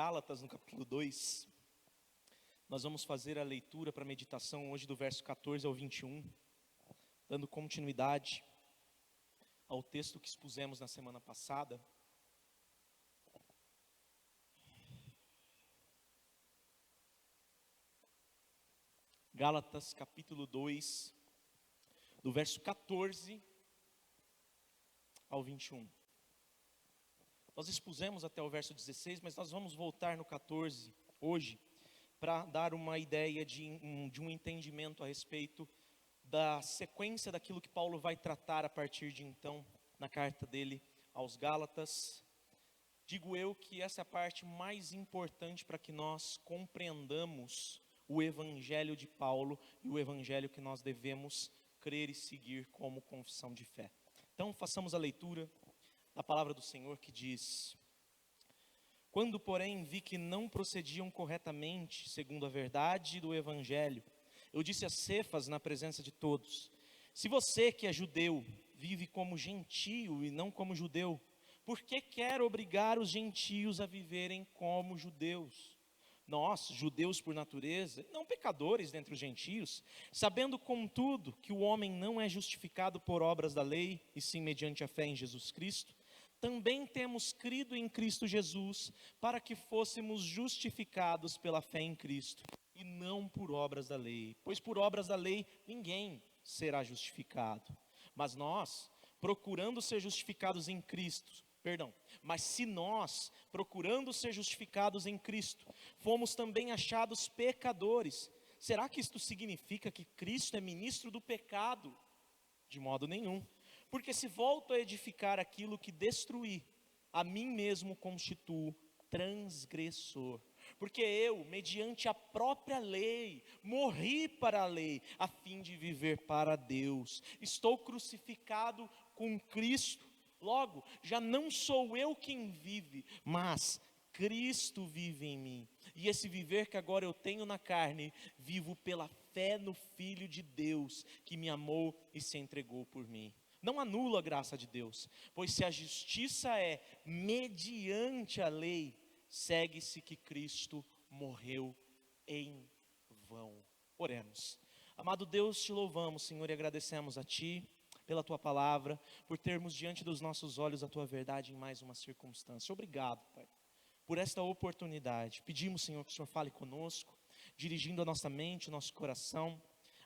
Gálatas, no capítulo 2, nós vamos fazer a leitura para meditação hoje do verso 14 ao 21, dando continuidade ao texto que expusemos na semana passada. Gálatas, capítulo 2, do verso 14 ao 21. Nós expusemos até o verso 16, mas nós vamos voltar no 14 hoje, para dar uma ideia de um entendimento a respeito da sequência daquilo que Paulo vai tratar a partir de então, na carta dele aos Gálatas. Digo eu que essa é a parte mais importante para que nós compreendamos o evangelho de Paulo e o evangelho que nós devemos crer e seguir como confissão de fé. Então façamos a leitura da palavra do Senhor que diz: Quando, porém, vi que não procediam corretamente, segundo a verdade do evangelho, eu disse a Cefas na presença de todos: se você que é judeu vive como gentio e não como judeu, por que quer obrigar os gentios a viverem como judeus? Nós, judeus por natureza, não pecadores dentre os gentios, sabendo contudo que o homem não é justificado por obras da lei, e sim mediante a fé em Jesus Cristo, também temos crido em Cristo Jesus, para que fôssemos justificados pela fé em Cristo, e não por obras da lei. Pois por obras da lei ninguém será justificado. Mas nós, procurando ser justificados em Cristo, mas se nós, procurando ser justificados em Cristo, fomos também achados pecadores, será que isto significa que Cristo é ministro do pecado? De modo nenhum. Porque se volto a edificar aquilo que destruí, a mim mesmo constituo transgressor. Porque eu, mediante a própria lei, morri para a lei, a fim de viver para Deus. Estou crucificado com Cristo. Logo, já não sou eu quem vive, mas Cristo vive em mim. E esse viver que agora eu tenho na carne, vivo pela fé no Filho de Deus, que me amou e se entregou por mim. Não anulo a graça de Deus, pois se a justiça é mediante a lei, segue-se que Cristo morreu em vão. Oremos. Amado Deus, te louvamos, Senhor, e agradecemos a Ti pela Tua palavra, por termos diante dos nossos olhos a Tua verdade em mais uma circunstância. Obrigado, Pai, por esta oportunidade. Pedimos, Senhor, que o Senhor fale conosco, dirigindo a nossa mente, o nosso coração,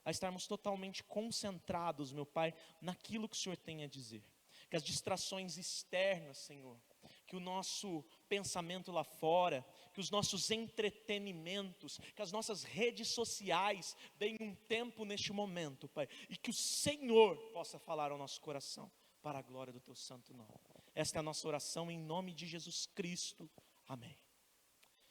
a estarmos totalmente concentrados, meu Pai, naquilo que o Senhor tem a dizer. Que as distrações externas, Senhor, que o nosso pensamento lá fora, que os nossos entretenimentos, que as nossas redes sociais deem um tempo neste momento, Pai, e que o Senhor possa falar ao nosso coração, para a glória do Teu santo nome. Esta é a nossa oração em nome de Jesus Cristo. Amém.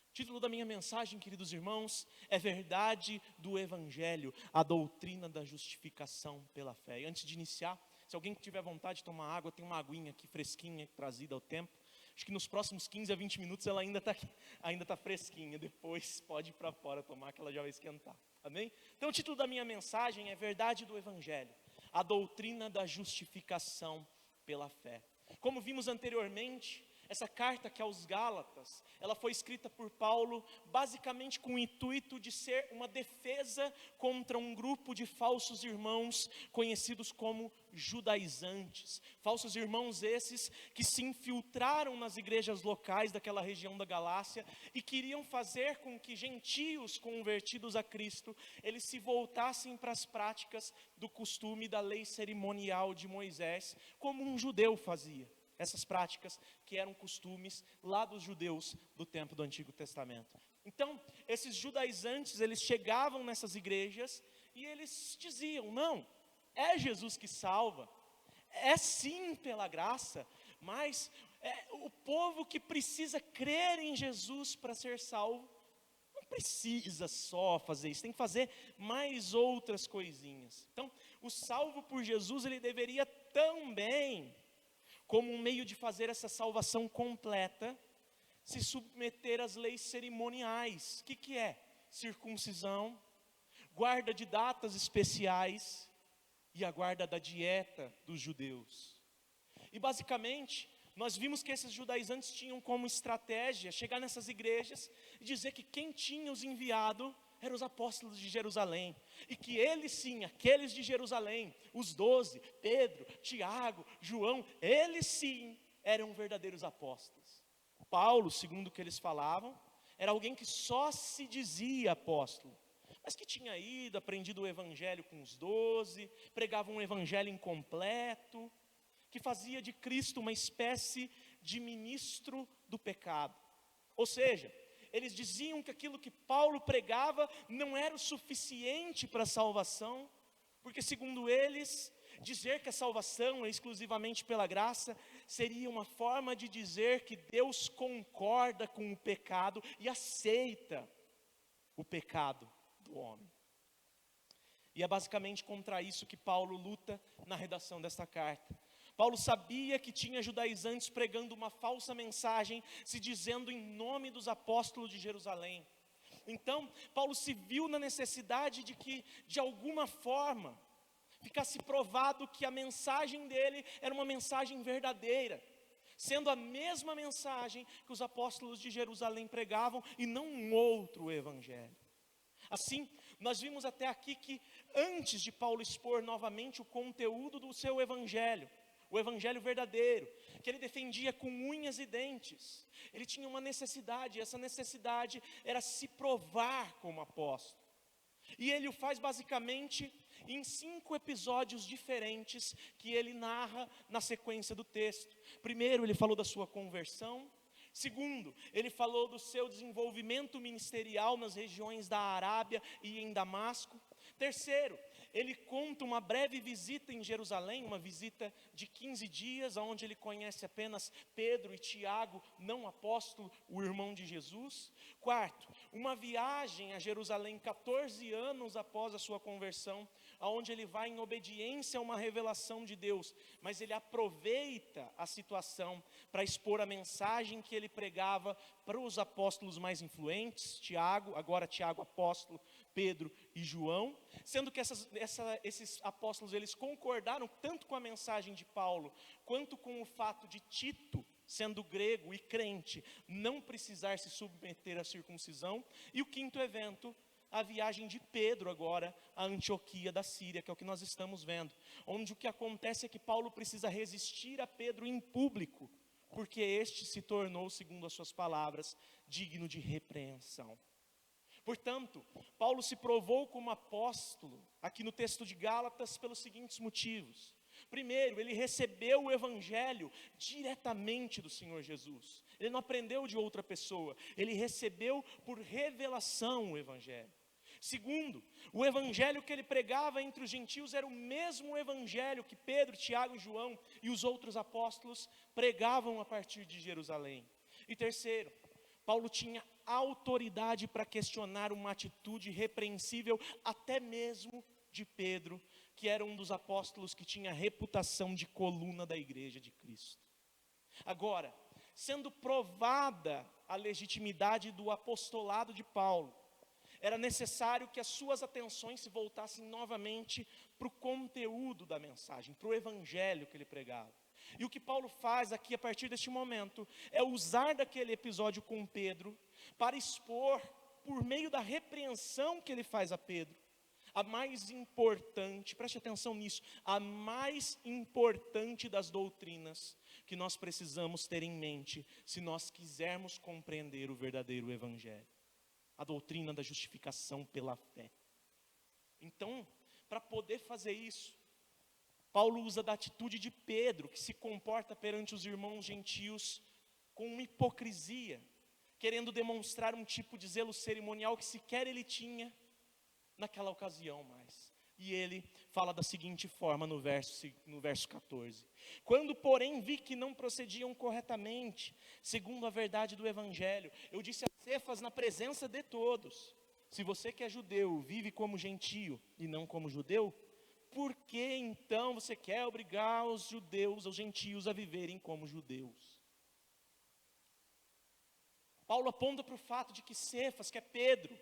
O título da minha mensagem, queridos irmãos, é Verdade do Evangelho, a doutrina da justificação pela fé. E antes de iniciar, se alguém tiver vontade de tomar água, tem uma aguinha aqui fresquinha, trazida ao tempo. Acho que nos próximos 15 a 20 minutos ela ainda está fresquinha. Depois pode ir para fora tomar, que ela já vai esquentar. Amém? Então o título da minha mensagem é Verdade do Evangelho, a doutrina da justificação pela fé. Como vimos anteriormente, essa carta que é aos Gálatas, ela foi escrita por Paulo basicamente com o intuito de ser uma defesa contra um grupo de falsos irmãos conhecidos como judaizantes. Falsos irmãos esses que se infiltraram nas igrejas locais daquela região da Galácia e queriam fazer com que gentios convertidos a Cristo, eles se voltassem para as práticas do costume da lei cerimonial de Moisés, como um judeu fazia. Essas práticas que eram costumes lá dos judeus do tempo do Antigo Testamento. Então, esses judaizantes, eles chegavam nessas igrejas e eles diziam: não, é Jesus que salva, é sim pela graça, mas o povo que precisa crer em Jesus para ser salvo, não precisa só fazer isso, tem que fazer mais outras coisinhas. Então, o salvo por Jesus, ele deveria também, como um meio de fazer essa salvação completa, se submeter às leis cerimoniais. O que é? Circuncisão, guarda de datas especiais e a guarda da dieta dos judeus. E basicamente, nós vimos que esses judaizantes tinham como estratégia chegar nessas igrejas e dizer que quem tinha os enviado eram os apóstolos de Jerusalém, e que eles sim, aqueles de Jerusalém, os 12, Pedro, Tiago, João, eles sim eram verdadeiros apóstolos. Paulo, segundo o que eles falavam, era alguém que só se dizia apóstolo, mas que tinha ido, aprendido o evangelho com os 12, pregava um evangelho incompleto, que fazia de Cristo uma espécie de ministro do pecado. Ou seja, eles diziam que aquilo que Paulo pregava não era o suficiente para a salvação, porque segundo eles, dizer que a salvação é exclusivamente pela graça, seria uma forma de dizer que Deus concorda com o pecado e aceita o pecado do homem. E é basicamente contra isso que Paulo luta na redação desta carta. Paulo sabia que tinha judaizantes pregando uma falsa mensagem, se dizendo em nome dos apóstolos de Jerusalém. Então, Paulo se viu na necessidade de que, de alguma forma, ficasse provado que a mensagem dele era uma mensagem verdadeira, sendo a mesma mensagem que os apóstolos de Jerusalém pregavam e não um outro evangelho. Assim, nós vimos até aqui que antes de Paulo expor novamente o conteúdo do seu evangelho, o evangelho verdadeiro, que ele defendia com unhas e dentes, ele tinha uma necessidade, e essa necessidade era se provar como apóstolo. E ele o faz basicamente em 5 episódios diferentes que ele narra na sequência do texto. Primeiro, ele falou da sua conversão. Segundo, ele falou do seu desenvolvimento ministerial nas regiões da Arábia e em Damasco. Terceiro, ele conta uma breve visita em Jerusalém, uma visita de 15 dias, onde ele conhece apenas Pedro e Tiago, não apóstolo, o irmão de Jesus. Quarto, uma viagem a Jerusalém 14 anos após a sua conversão, onde ele vai em obediência a uma revelação de Deus, mas ele aproveita a situação para expor a mensagem que ele pregava para os apóstolos mais influentes, Tiago, agora Tiago apóstolo, Pedro e João, sendo que esses apóstolos eles concordaram tanto com a mensagem de Paulo, quanto com o fato de Tito, sendo grego e crente, não precisar se submeter à circuncisão. E o quinto evento, a viagem de Pedro agora a Antioquia da Síria, que é o que nós estamos vendo, onde o que acontece é que Paulo precisa resistir a Pedro em público, porque este se tornou, segundo as suas palavras, digno de repreensão. Portanto, Paulo se provou como apóstolo, aqui no texto de Gálatas, pelos seguintes motivos. Primeiro, ele recebeu o evangelho diretamente do Senhor Jesus. Ele não aprendeu de outra pessoa, ele recebeu por revelação o evangelho. Segundo, o evangelho que ele pregava entre os gentios era o mesmo evangelho que Pedro, Tiago e João e os outros apóstolos pregavam a partir de Jerusalém. E terceiro, Paulo tinha autoridade para questionar uma atitude repreensível até mesmo de Pedro, que era um dos apóstolos que tinha a reputação de coluna da igreja de Cristo. Agora, sendo provada a legitimidade do apostolado de Paulo, era necessário que as suas atenções se voltassem novamente para o conteúdo da mensagem, para o evangelho que ele pregava. E o que Paulo faz aqui a partir deste momento é usar daquele episódio com Pedro para expor, por meio da repreensão que ele faz a Pedro, a mais importante, preste atenção nisso, a mais importante das doutrinas que nós precisamos ter em mente se nós quisermos compreender o verdadeiro evangelho. A doutrina da justificação pela fé. Então, para poder fazer isso, Paulo usa da atitude de Pedro, que se comporta perante os irmãos gentios com uma hipocrisia, querendo demonstrar um tipo de zelo cerimonial que sequer ele tinha naquela ocasião mais. E ele fala da seguinte forma no verso 14. Quando, porém, vi que não procediam corretamente, segundo a verdade do evangelho, eu disse a Cefas na presença de todos: se você que é judeu vive como gentio e não como judeu, por que então você quer obrigar os judeus, os gentios, a viverem como judeus? Paulo aponta para o fato de que Cefas, que é Pedro,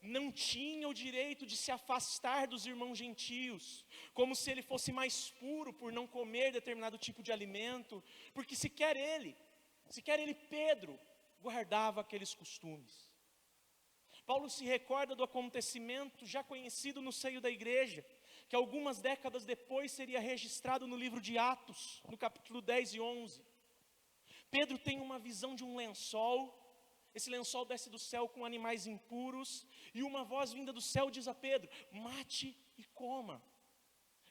não tinha o direito de se afastar dos irmãos gentios, como se ele fosse mais puro por não comer determinado tipo de alimento, porque sequer ele, Pedro, guardava aqueles costumes. Paulo se recorda do acontecimento já conhecido no seio da igreja, que algumas décadas depois seria registrado no livro de Atos, no capítulo 10 e 11. Pedro tem uma visão de um lençol. Esse lençol desce do céu com animais impuros, e uma voz vinda do céu diz a Pedro: mate e coma.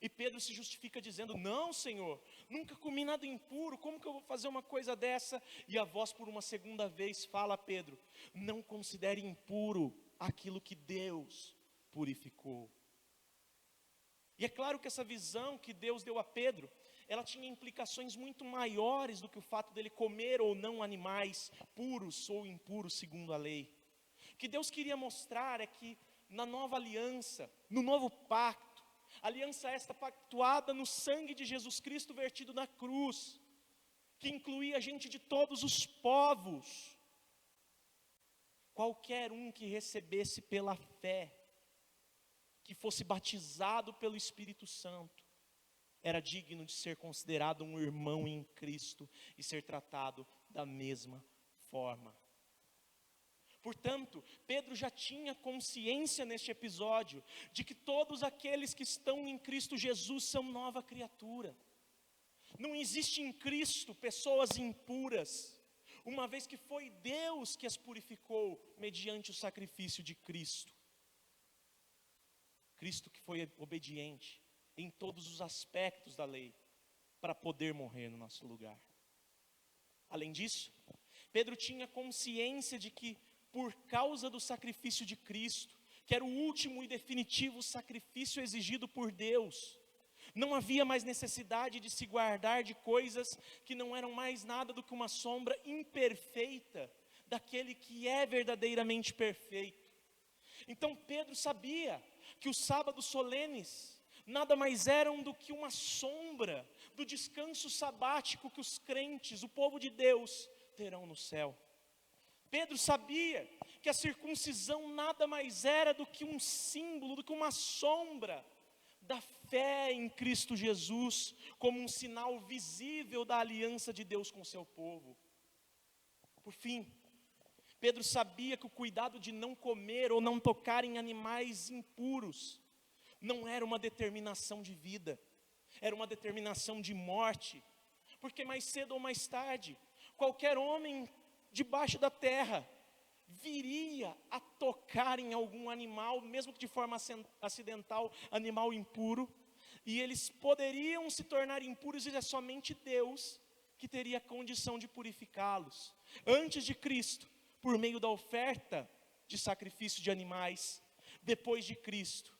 E Pedro se justifica dizendo: não, Senhor, nunca comi nada impuro, como que eu vou fazer uma coisa dessa? E a voz por uma segunda vez fala a Pedro: não considere impuro aquilo que Deus purificou. E é claro que essa visão que Deus deu a Pedro, ela tinha implicações muito maiores do que o fato dele comer ou não animais puros ou impuros segundo a lei. O que Deus queria mostrar é que na nova aliança, no novo pacto, aliança esta pactuada no sangue de Jesus Cristo vertido na cruz, que incluía gente de todos os povos, qualquer um que recebesse pela fé, que fosse batizado pelo Espírito Santo, era digno de ser considerado um irmão em Cristo e ser tratado da mesma forma. Portanto, Pedro já tinha consciência neste episódio de que todos aqueles que estão em Cristo Jesus são nova criatura. Não existe em Cristo pessoas impuras, uma vez que foi Deus que as purificou mediante o sacrifício de Cristo. Cristo que foi obediente em todos os aspectos da lei, para poder morrer no nosso lugar. Além disso, Pedro tinha consciência de que, por causa do sacrifício de Cristo, que era o último e definitivo sacrifício exigido por Deus, não havia mais necessidade de se guardar de coisas que não eram mais nada do que uma sombra imperfeita daquele que é verdadeiramente perfeito. Então Pedro sabia que os sábados solenes nada mais eram do que uma sombra do descanso sabático que os crentes, o povo de Deus, terão no céu. Pedro sabia que a circuncisão nada mais era do que um símbolo, do que uma sombra da fé em Cristo Jesus, como um sinal visível da aliança de Deus com o seu povo. Por fim, Pedro sabia que o cuidado de não comer ou não tocar em animais impuros não era uma determinação de vida, era uma determinação de morte, porque mais cedo ou mais tarde, qualquer homem debaixo da terra viria a tocar em algum animal, mesmo que de forma acidental, animal impuro, e eles poderiam se tornar impuros, e é somente Deus que teria condição de purificá-los. Antes de Cristo, por meio da oferta de sacrifício de animais; depois de Cristo,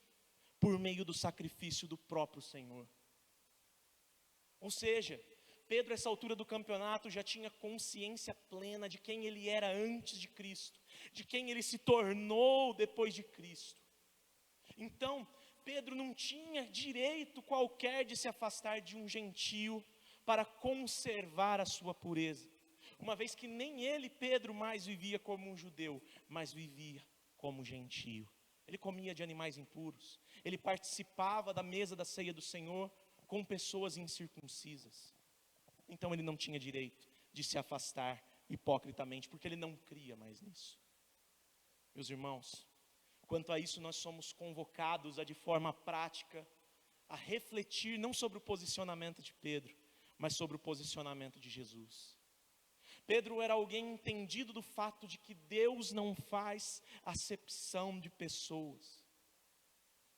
por meio do sacrifício do próprio Senhor. Ou seja, Pedro, a essa altura do campeonato, já tinha consciência plena de quem ele era antes de Cristo, de quem ele se tornou depois de Cristo. Então, Pedro não tinha direito qualquer de se afastar de um gentio para conservar a sua pureza, uma vez que nem ele, Pedro, mais vivia como um judeu, mas vivia como gentio. Ele comia de animais impuros, ele participava da mesa da ceia do Senhor com pessoas incircuncisas. Então ele não tinha direito de se afastar hipocritamente, porque ele não cria mais nisso. Meus irmãos, quanto a isso nós somos convocados a, de forma prática, a refletir não sobre o posicionamento de Pedro, mas sobre o posicionamento de Jesus. Pedro era alguém entendido do fato de que Deus não faz acepção de pessoas,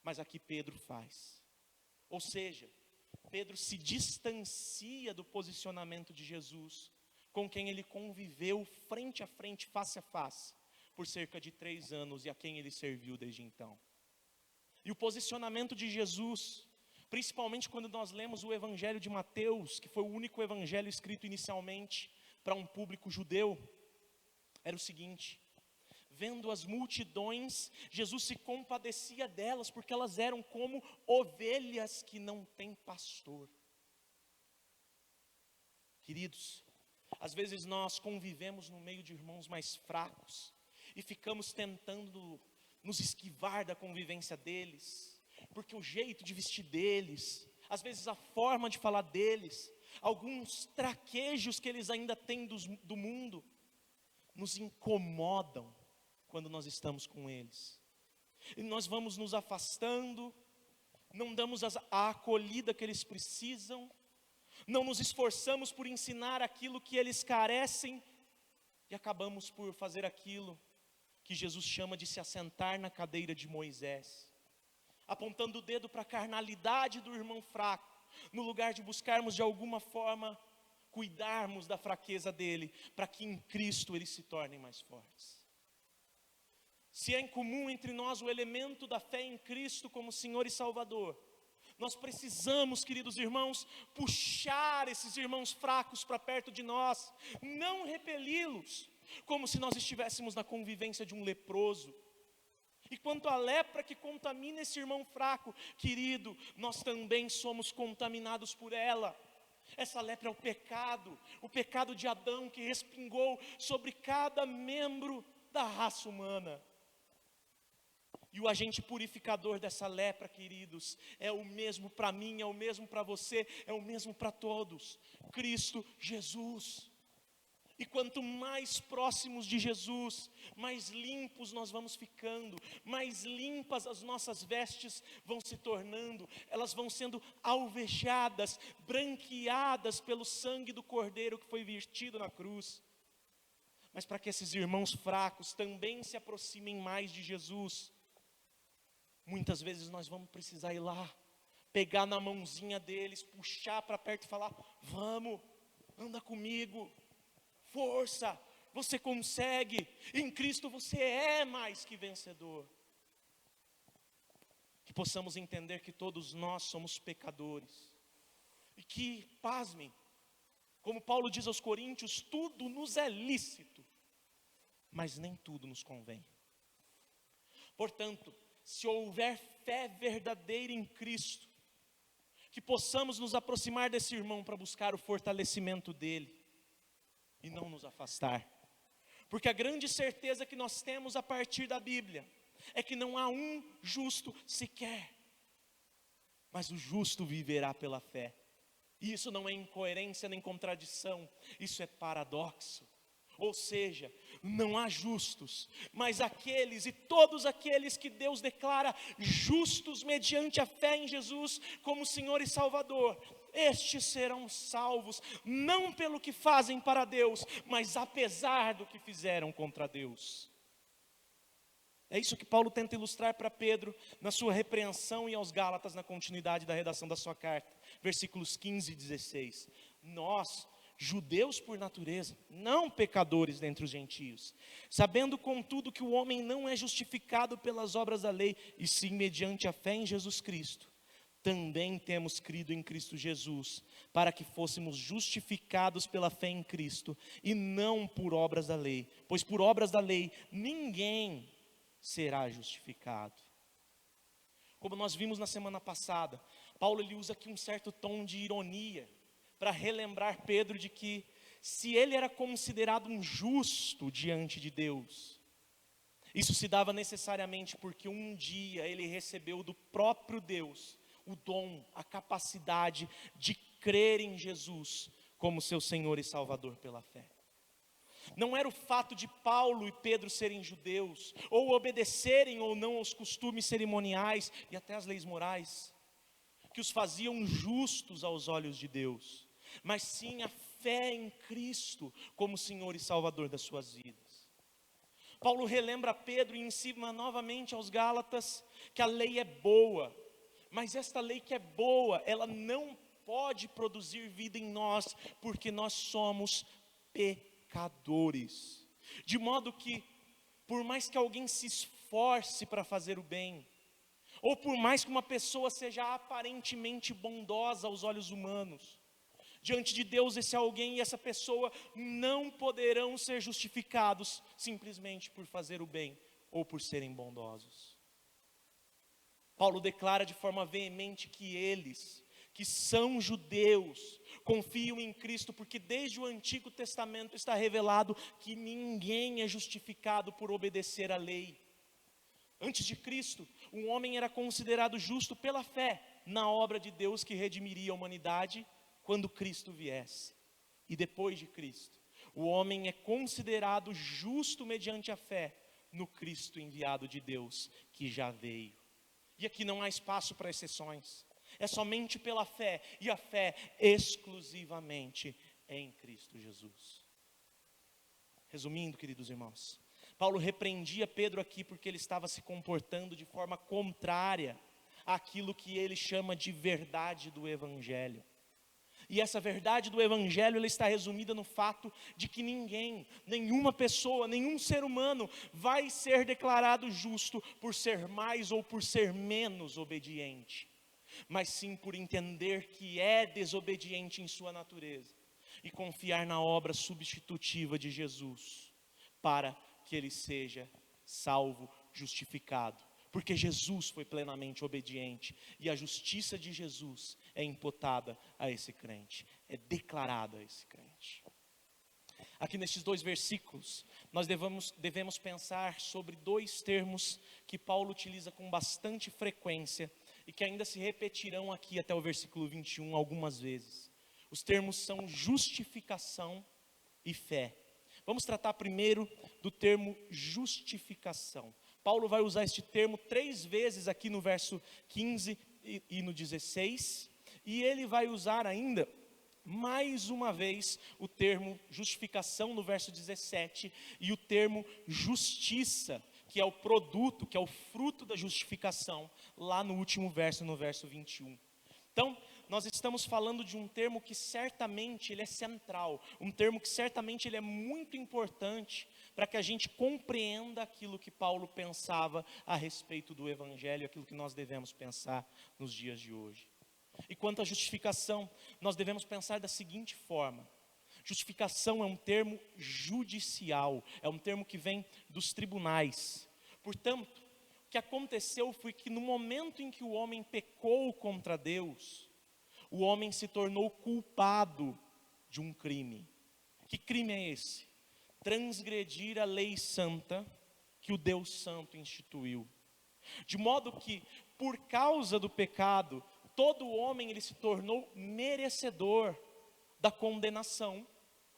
mas aqui Pedro faz. Ou seja, Pedro se distancia do posicionamento de Jesus, com quem ele conviveu frente a frente, face a face, por cerca de 3 anos, e a quem ele serviu desde então. E o posicionamento de Jesus, principalmente quando nós lemos o Evangelho de Mateus, que foi o único evangelho escrito inicialmente para um público judeu, era o seguinte: vendo as multidões, Jesus se compadecia delas, porque elas eram como ovelhas que não têm pastor. Queridos, às vezes nós convivemos no meio de irmãos mais fracos, e ficamos tentando nos esquivar da convivência deles, porque o jeito de vestir deles, às vezes a forma de falar deles, alguns traquejos que eles ainda têm do mundo, nos incomodam quando nós estamos com eles. E nós vamos nos afastando, não damos a acolhida que eles precisam, não nos esforçamos por ensinar aquilo que eles carecem, e acabamos por fazer aquilo que Jesus chama de se assentar na cadeira de Moisés, apontando o dedo para a carnalidade do irmão fraco, no lugar de buscarmos de alguma forma cuidarmos da fraqueza dele, para que em Cristo eles se tornem mais fortes. Se é incomum entre nós o elemento da fé em Cristo como Senhor e Salvador, nós precisamos, queridos irmãos, puxar esses irmãos fracos para perto de nós, não repeli-los, como se nós estivéssemos na convivência de um leproso. E quanto à lepra que contamina esse irmão fraco, querido, nós também somos contaminados por ela. Essa lepra é o pecado de Adão que respingou sobre cada membro da raça humana. E o agente purificador dessa lepra, queridos, é o mesmo para mim, é o mesmo para você, é o mesmo para todos, Cristo Jesus. E quanto mais próximos de Jesus, mais limpos nós vamos ficando, mais limpas as nossas vestes vão se tornando, elas vão sendo alvejadas, branqueadas pelo sangue do Cordeiro que foi vertido na cruz. Mas para que esses irmãos fracos também se aproximem mais de Jesus, muitas vezes nós vamos precisar ir lá, pegar na mãozinha deles, puxar para perto e falar: vamos, anda comigo, força, você consegue, em Cristo você é mais que vencedor. Que possamos entender que todos nós somos pecadores, e que, pasmem, como Paulo diz aos Coríntios, tudo nos é lícito, mas nem tudo nos convém. Portanto, se houver fé verdadeira em Cristo, que possamos nos aproximar desse irmão para buscar o fortalecimento dele, e não nos afastar. Porque a grande certeza que nós temos a partir da Bíblia, é que não há um justo sequer, mas o justo viverá pela fé. E isso não é incoerência nem contradição, isso é paradoxo. Ou seja, não há justos, mas aqueles e todos aqueles que Deus declara justos mediante a fé em Jesus como Senhor e Salvador, estes serão salvos, não pelo que fazem para Deus, mas apesar do que fizeram contra Deus. É isso que Paulo tenta ilustrar para Pedro na sua repreensão e aos Gálatas na continuidade da redação da sua carta, versículos 15 e 16. Nós, judeus por natureza, não pecadores dentre os gentios, sabendo contudo que o homem não é justificado pelas obras da lei, e sim mediante a fé em Jesus Cristo, também temos crido em Cristo Jesus, para que fôssemos justificados pela fé em Cristo, e não por obras da lei, pois por obras da lei ninguém será justificado. Como nós vimos na semana passada, Paulo ele usa aqui um certo tom de ironia, para relembrar Pedro de que, se ele era considerado um justo diante de Deus, isso se dava necessariamente porque um dia ele recebeu do próprio Deus o dom, a capacidade de crer em Jesus como seu Senhor e Salvador pela fé. Não era o fato de Paulo e Pedro serem judeus, ou obedecerem ou não aos costumes cerimoniais e até às leis morais, que os faziam justos aos olhos de Deus, mas sim a fé em Cristo como Senhor e Salvador das suas vidas. Paulo relembra Pedro e ensina novamente aos Gálatas que a lei é boa, mas esta lei que é boa, ela não pode produzir vida em nós, porque nós somos pecadores. De modo que, por mais que alguém se esforce para fazer o bem, ou por mais que uma pessoa seja aparentemente bondosa aos olhos humanos, diante de Deus esse alguém e essa pessoa não poderão ser justificados simplesmente por fazer o bem ou por serem bondosos. Paulo declara de forma veemente que eles, que são judeus, confiam em Cristo, porque desde o Antigo Testamento está revelado que ninguém é justificado por obedecer à lei, Antes de Cristo, o homem era considerado justo pela fé na obra de Deus que redimiria a humanidade quando Cristo viesse. E depois de Cristo, o homem é considerado justo mediante a fé no Cristo enviado de Deus que já veio. E aqui não há espaço para exceções. É somente pela fé, e a fé exclusivamente em Cristo Jesus. Resumindo, queridos irmãos, Paulo repreendia Pedro aqui porque ele estava se comportando de forma contrária àquilo que ele chama de verdade do Evangelho. E essa verdade do Evangelho, ela está resumida no fato de que ninguém, nenhuma pessoa, nenhum ser humano vai ser declarado justo por ser mais ou por ser menos obediente, mas sim por entender que é desobediente em sua natureza e confiar na obra substitutiva de Jesus para que ele seja salvo, justificado. Porque Jesus foi plenamente obediente e a justiça de Jesus é imputada a esse crente, é declarada a esse crente. Aqui nestes 2 versículos, nós devemos pensar sobre 2 termos que Paulo utiliza com bastante frequência e que ainda se repetirão aqui até o versículo 21 algumas vezes. Os termos são justificação e fé. Vamos tratar primeiro do termo justificação. Paulo vai usar este termo 3 vezes aqui no verso 15 e no 16. E ele vai usar ainda, mais uma vez, o termo justificação no verso 17. E o termo justiça, que é o produto, que é o fruto da justificação, lá no último verso, no verso 21. Então, nós estamos falando de um termo que certamente ele é central, um termo que certamente ele é muito importante para que a gente compreenda aquilo que Paulo pensava a respeito do Evangelho, aquilo que nós devemos pensar nos dias de hoje. E quanto à justificação, nós devemos pensar da seguinte forma: justificação é um termo judicial, é um termo que vem dos tribunais. Portanto, o que aconteceu foi que no momento em que o homem pecou contra Deus, o homem se tornou culpado de um crime. Que crime é esse? Transgredir a lei santa que o Deus Santo instituiu. De modo que, por causa do pecado, todo homem ele se tornou merecedor da condenação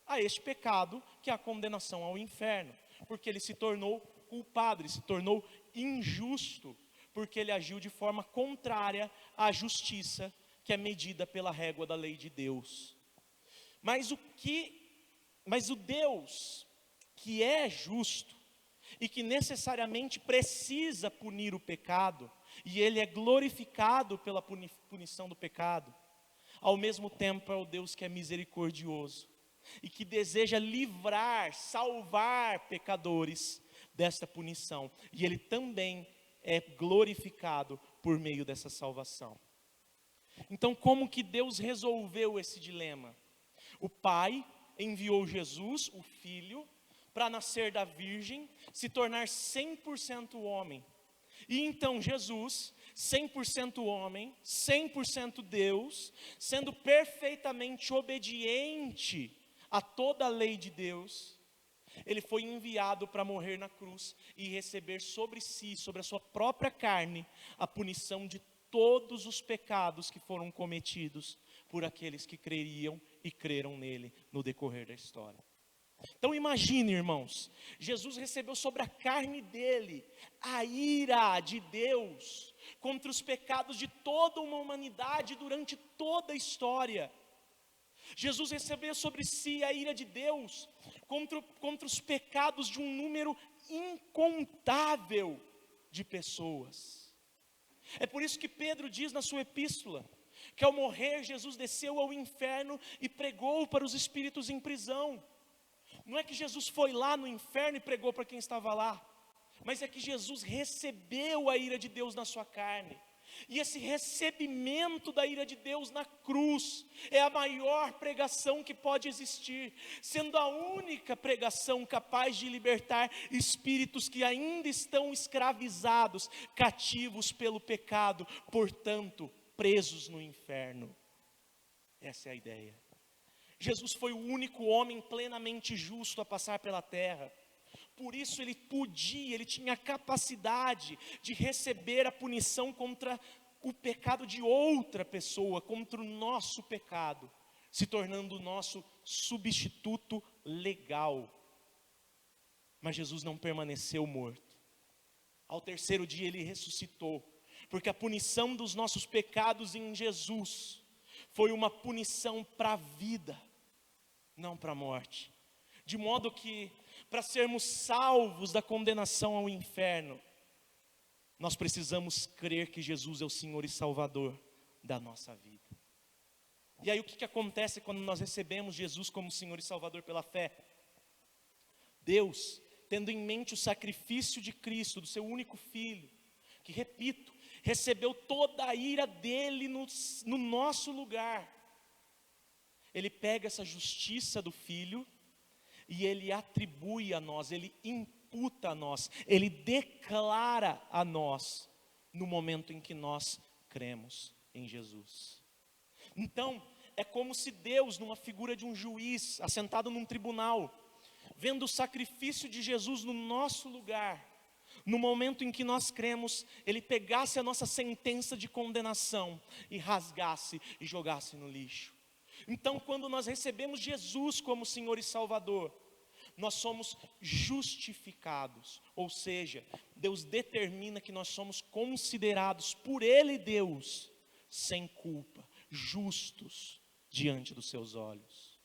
a este pecado, que é a condenação ao inferno. Porque ele se tornou culpado, ele se tornou injusto, porque ele agiu de forma contrária à justiça que é medida pela régua da lei de Deus. Mas o Deus que é justo e que necessariamente precisa punir o pecado, e ele é glorificado pela punição do pecado, ao mesmo tempo é o Deus que é misericordioso e que deseja livrar, salvar pecadores desta punição, e ele também é glorificado por meio dessa salvação. Então, como que Deus resolveu esse dilema? O Pai enviou Jesus, o Filho, para nascer da Virgem, se tornar 100% homem. E então Jesus, 100% homem, 100% Deus, sendo perfeitamente obediente a toda a lei de Deus, ele foi enviado para morrer na cruz e receber sobre si, sobre a sua própria carne, a punição de todos os pecados que foram cometidos por aqueles que creriam e creram nele no decorrer da história. Então imagine, irmãos, Jesus recebeu sobre a carne dele a ira de Deus contra os pecados de toda uma humanidade durante toda a história. Jesus recebeu sobre si a ira de Deus contra os pecados de um número incontável de pessoas. É por isso que Pedro diz na sua epístola, que ao morrer Jesus desceu ao inferno e pregou para os espíritos em prisão. Não é que Jesus foi lá no inferno e pregou para quem estava lá, mas é que Jesus recebeu a ira de Deus na sua carne. E esse recebimento da ira de Deus na cruz é a maior pregação que pode existir, sendo a única pregação capaz de libertar espíritos que ainda estão escravizados, cativos pelo pecado, portanto, presos no inferno. Essa é a ideia. Jesus foi o único homem plenamente justo a passar pela terra. Por isso ele tinha a capacidade de receber a punição contra o pecado de outra pessoa, contra o nosso pecado, se tornando o nosso substituto legal. Mas Jesus não permaneceu morto. Ao terceiro dia ele ressuscitou, porque a punição dos nossos pecados em Jesus foi uma punição para a vida, não para a morte. De modo que, para sermos salvos da condenação ao inferno, nós precisamos crer que Jesus é o Senhor e Salvador da nossa vida. E aí o que acontece quando nós recebemos Jesus como Senhor e Salvador pela fé? Deus, tendo em mente o sacrifício de Cristo, do seu único Filho, que, repito, recebeu toda a ira dele no nosso lugar, ele pega essa justiça do Filho e ele atribui a nós, ele imputa a nós, ele declara a nós, no momento em que nós cremos em Jesus. Então, é como se Deus, numa figura de um juiz, assentado num tribunal, vendo o sacrifício de Jesus no nosso lugar, no momento em que nós cremos, ele pegasse a nossa sentença de condenação e rasgasse e jogasse no lixo. Então, quando nós recebemos Jesus como Senhor e Salvador, nós somos justificados, ou seja, Deus determina que nós somos considerados por Ele, Deus, sem culpa, justos diante dos seus olhos.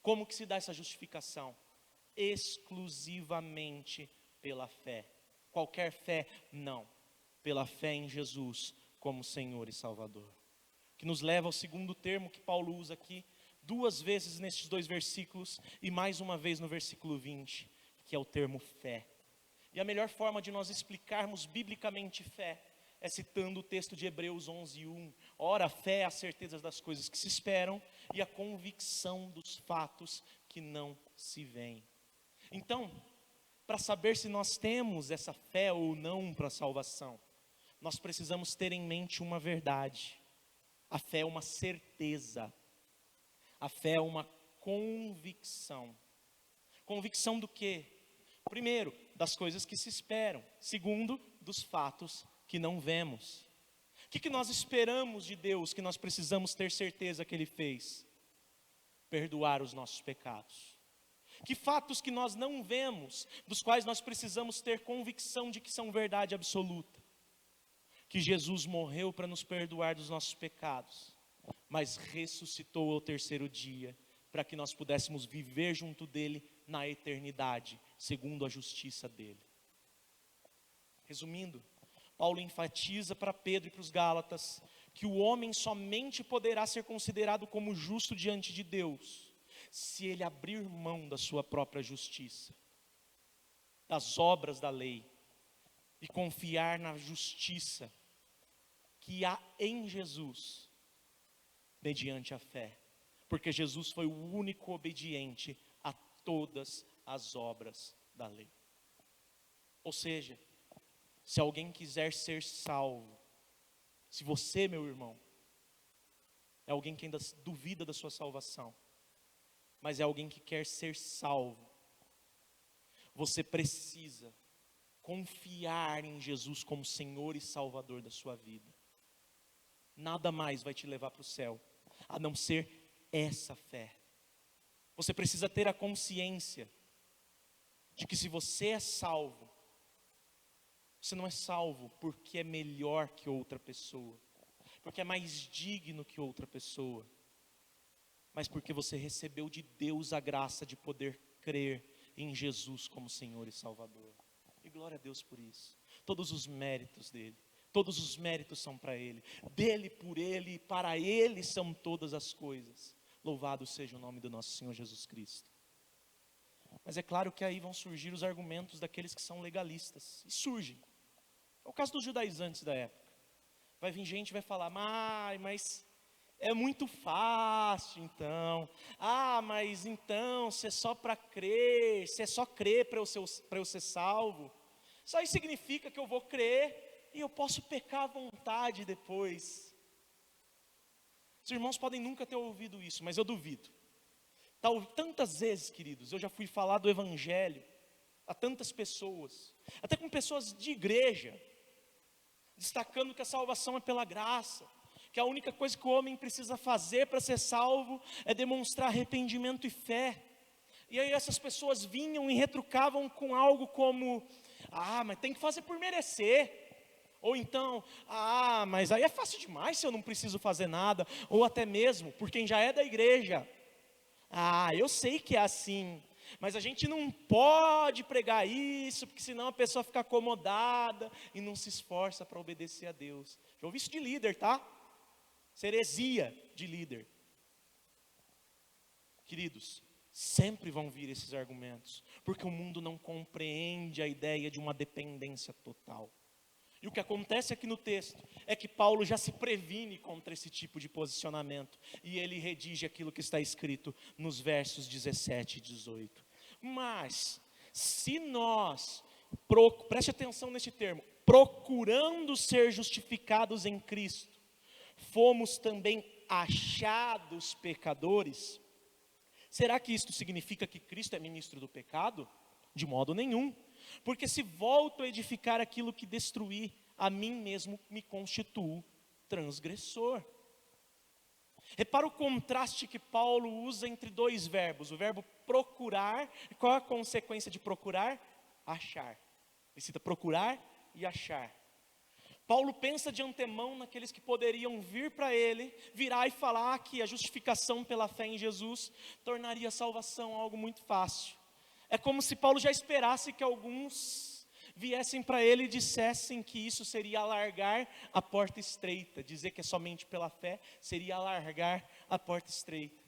Como que se dá essa justificação? Exclusivamente pela fé. Qualquer fé, não. Pela fé em Jesus como Senhor e Salvador. Que nos leva ao segundo termo que Paulo usa aqui, 2 vezes nestes 2 versículos, e mais uma vez no versículo 20, que é o termo fé. E a melhor forma de nós explicarmos biblicamente fé, é citando o texto de Hebreus 11:1. Ora, a fé é a certeza das coisas que se esperam, e a convicção dos fatos que não se veem. Então, para saber se nós temos essa fé ou não para a salvação, nós precisamos ter em mente uma verdade. A fé é uma certeza. A fé é uma convicção. Convicção do quê? Primeiro, das coisas que se esperam. Segundo, dos fatos que não vemos. O que nós esperamos de Deus, que nós precisamos ter certeza que Ele fez? Perdoar os nossos pecados. Que fatos que nós não vemos, dos quais nós precisamos ter convicção de que são verdade absoluta? Que Jesus morreu para nos perdoar dos nossos pecados, mas ressuscitou ao terceiro dia, para que nós pudéssemos viver junto dele na eternidade, segundo a justiça dele. Resumindo, Paulo enfatiza para Pedro e para os Gálatas, que o homem somente poderá ser considerado como justo diante de Deus, se ele abrir mão da sua própria justiça, das obras da lei, e confiar na justiça que há em Jesus, mediante a fé, porque Jesus foi o único obediente a todas as obras da lei. Ou seja, se alguém quiser ser salvo, se você, meu irmão, é alguém que ainda duvida da sua salvação, mas é alguém que quer ser salvo, você precisa confiar em Jesus como Senhor e Salvador da sua vida. Nada mais vai te levar para o céu, a não ser essa fé. Você precisa ter a consciência de que se você é salvo, você não é salvo porque é melhor que outra pessoa, porque é mais digno que outra pessoa, mas porque você recebeu de Deus a graça de poder crer em Jesus como Senhor e Salvador. E glória a Deus por isso. Todos os méritos dele, todos os méritos são para ele, dele, por ele e para ele são todas as coisas. Louvado seja o nome do nosso Senhor Jesus Cristo. Mas é claro que aí vão surgir os argumentos daqueles que são legalistas, e surgem. É o caso dos judaizantes da época. Vai vir gente e vai falar, mas é muito fácil então. Mas então, se é só para crer, se é só crer para eu ser salvo, isso aí significa que eu vou crer e eu posso pecar à vontade depois. Os irmãos podem nunca ter ouvido isso, mas eu duvido. Tantas vezes, queridos, eu já fui falar do Evangelho, a tantas pessoas, até com pessoas de igreja, destacando que a salvação é pela graça, que a única coisa que o homem precisa fazer para ser salvo é demonstrar arrependimento e fé. E aí essas pessoas vinham e retrucavam com algo como: mas tem que fazer por merecer. Ou então: mas aí é fácil demais se eu não preciso fazer nada. Ou até mesmo, por quem já é da igreja: eu sei que é assim, mas a gente não pode pregar isso, porque senão a pessoa fica acomodada e não se esforça para obedecer a Deus. Já ouvi isso de líder, tá? Isso é heresia de líder. Queridos, sempre vão vir esses argumentos, porque o mundo não compreende a ideia de uma dependência total. E o que acontece aqui no texto é que Paulo já se previne contra esse tipo de posicionamento, e ele redige aquilo que está escrito nos versos 17 e 18. Mas, se nós, preste atenção neste termo, procurando ser justificados em Cristo, fomos também achados pecadores, será que isto significa que Cristo é ministro do pecado? De modo nenhum. Porque se volto a edificar aquilo que destruí, a mim mesmo me constituo transgressor. Repara o contraste que Paulo usa entre dois verbos. O verbo procurar, qual é a consequência de procurar? Achar. Ele cita procurar e achar. Paulo pensa de antemão naqueles que poderiam vir para ele, virar e falar que a justificação pela fé em Jesus tornaria a salvação algo muito fácil. É como se Paulo já esperasse que alguns viessem para ele e dissessem que isso seria alargar a porta estreita. Dizer que é somente pela fé seria alargar a porta estreita.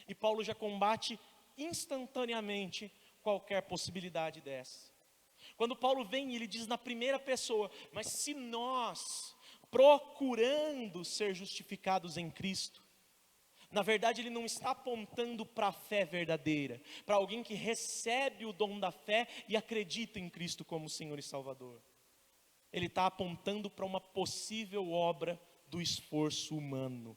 E Paulo já combate instantaneamente qualquer possibilidade dessa. Quando Paulo vem, ele diz na primeira pessoa: mas se nós, procurando ser justificados em Cristo, na verdade ele não está apontando para a fé verdadeira, para alguém que recebe o dom da fé e acredita em Cristo como Senhor e Salvador. Ele está apontando para uma possível obra do esforço humano.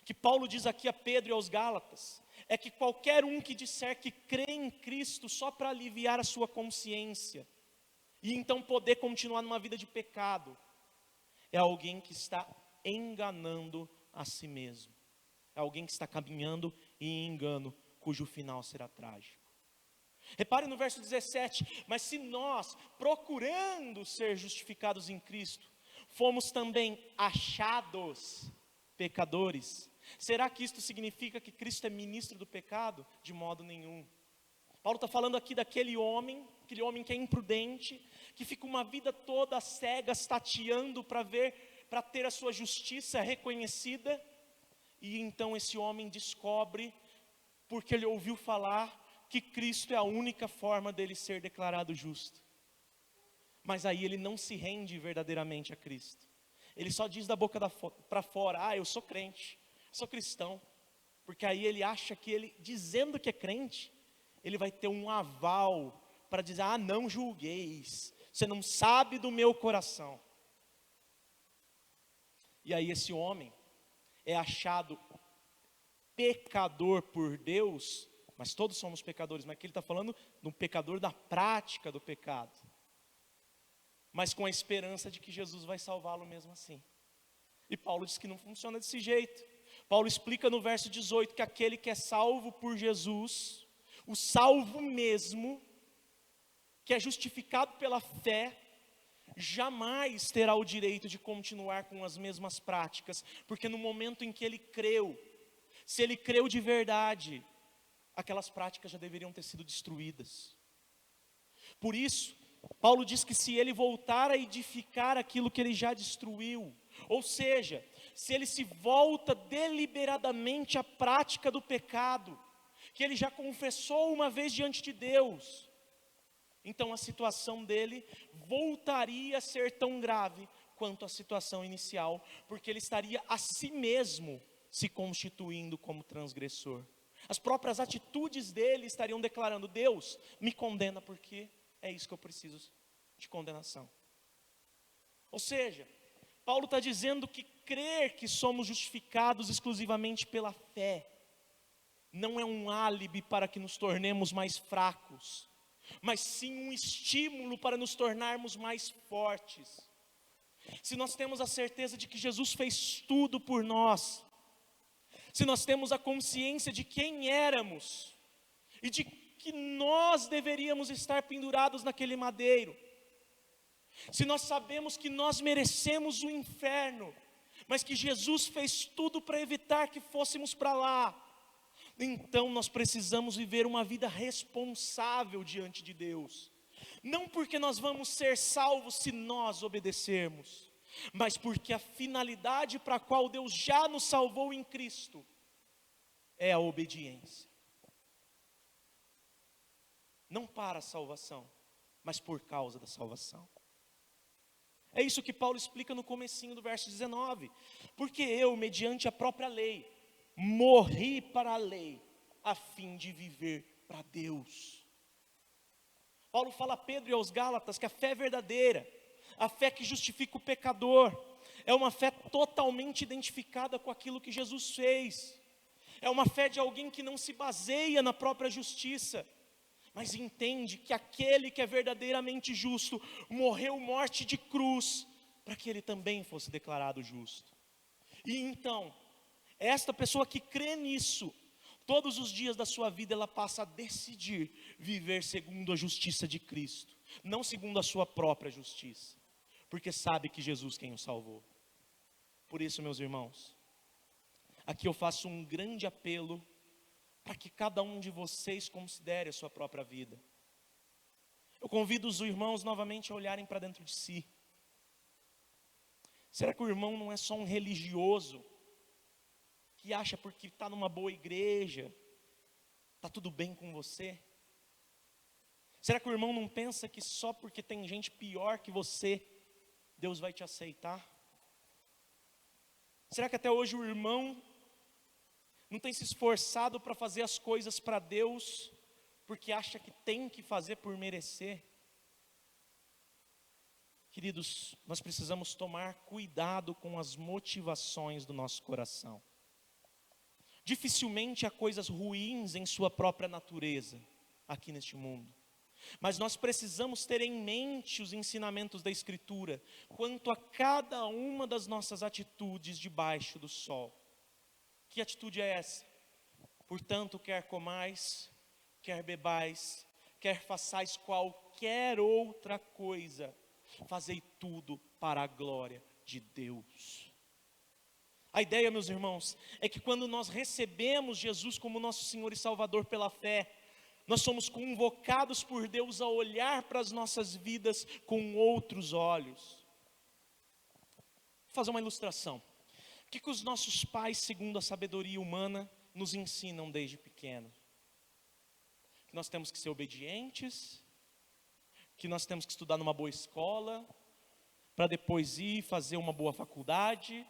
O que Paulo diz aqui a Pedro e aos Gálatas é que qualquer um que disser que crê em Cristo só para aliviar a sua consciência e então poder continuar numa vida de pecado, é alguém que está enganando a si mesmo. É alguém que está caminhando em engano, cujo final será trágico. Repare no verso 17: mas se nós, procurando ser justificados em Cristo, fomos também achados pecadores, será que isto significa que Cristo é ministro do pecado? De modo nenhum. Paulo está falando aqui daquele homem que é imprudente, que fica uma vida toda cega, tateando para ter a sua justiça reconhecida, e então esse homem descobre, porque ele ouviu falar, que Cristo é a única forma dele ser declarado justo. Mas aí ele não se rende verdadeiramente a Cristo. Ele só diz da boca para fora: eu sou crente, sou cristão. Porque aí ele acha que ele, dizendo que é crente, ele vai ter um aval para dizer: não julgueis, você não sabe do meu coração. E aí esse homem é achado pecador por Deus, mas todos somos pecadores, mas aqui ele está falando do pecador da prática do pecado, mas com a esperança de que Jesus vai salvá-lo mesmo assim. E Paulo diz que não funciona desse jeito. Paulo explica no verso 18 que aquele que é salvo por Jesus, o salvo mesmo, que é justificado pela fé, jamais terá o direito de continuar com as mesmas práticas, porque no momento em que ele creu, se ele creu de verdade, aquelas práticas já deveriam ter sido destruídas. Por isso, Paulo diz que se ele voltar a edificar aquilo que ele já destruiu, ou seja, se ele se volta deliberadamente à prática do pecado, que ele já confessou uma vez diante de Deus, então a situação dele voltaria a ser tão grave quanto a situação inicial, porque ele estaria a si mesmo se constituindo como transgressor. As próprias atitudes dele estariam declarando: Deus, me condena porque é isso que eu preciso de condenação. Ou seja, Paulo está dizendo que crer que somos justificados exclusivamente pela fé não é um álibi para que nos tornemos mais fracos, mas sim um estímulo para nos tornarmos mais fortes. Se nós temos a certeza de que Jesus fez tudo por nós, se nós temos a consciência de quem éramos e de que nós deveríamos estar pendurados naquele madeiro, se nós sabemos que nós merecemos o inferno, mas que Jesus fez tudo para evitar que fôssemos para lá, então nós precisamos viver uma vida responsável diante de Deus. Não porque nós vamos ser salvos se nós obedecermos, mas porque a finalidade para a qual Deus já nos salvou em Cristo é a obediência. Não para a salvação, mas por causa da salvação. É isso que Paulo explica no comecinho do verso 19. Porque eu, mediante a própria lei, morri para a lei, a fim de viver para Deus. Paulo fala a Pedro e aos Gálatas que a fé é verdadeira, a fé que justifica o pecador, é uma fé totalmente identificada com aquilo que Jesus fez. É uma fé de alguém que não se baseia na própria justiça, mas entende que aquele que é verdadeiramente justo morreu morte de cruz para que ele também fosse declarado justo. E então, esta pessoa que crê nisso, todos os dias da sua vida ela passa a decidir viver segundo a justiça de Cristo, não segundo a sua própria justiça, porque sabe que Jesus quem o salvou. Por isso, meus irmãos, aqui eu faço um grande apelo para que cada um de vocês considere a sua própria vida. Eu convido os irmãos novamente a olharem para dentro de si. Será que o irmão não é só um religioso, que acha porque está numa boa igreja, está tudo bem com você? Será que o irmão não pensa que só porque tem gente pior que você, Deus vai te aceitar? Será que até hoje o irmão não tem se esforçado para fazer as coisas para Deus, porque acha que tem que fazer por merecer? Queridos, nós precisamos tomar cuidado com as motivações do nosso coração. Dificilmente há coisas ruins em sua própria natureza, aqui neste mundo. Mas nós precisamos ter em mente os ensinamentos da Escritura, quanto a cada uma das nossas atitudes debaixo do sol. Que atitude é essa? Portanto, quer comais, quer bebais, quer façais qualquer outra coisa, fazei tudo para a glória de Deus. A ideia, meus irmãos, é que quando nós recebemos Jesus como nosso Senhor e Salvador pela fé, nós somos convocados por Deus a olhar para as nossas vidas com outros olhos. Vou fazer uma ilustração. O que os nossos pais, segundo a sabedoria humana, nos ensinam desde pequeno? Que nós temos que ser obedientes, que nós temos que estudar numa boa escola, para depois ir fazer uma boa faculdade,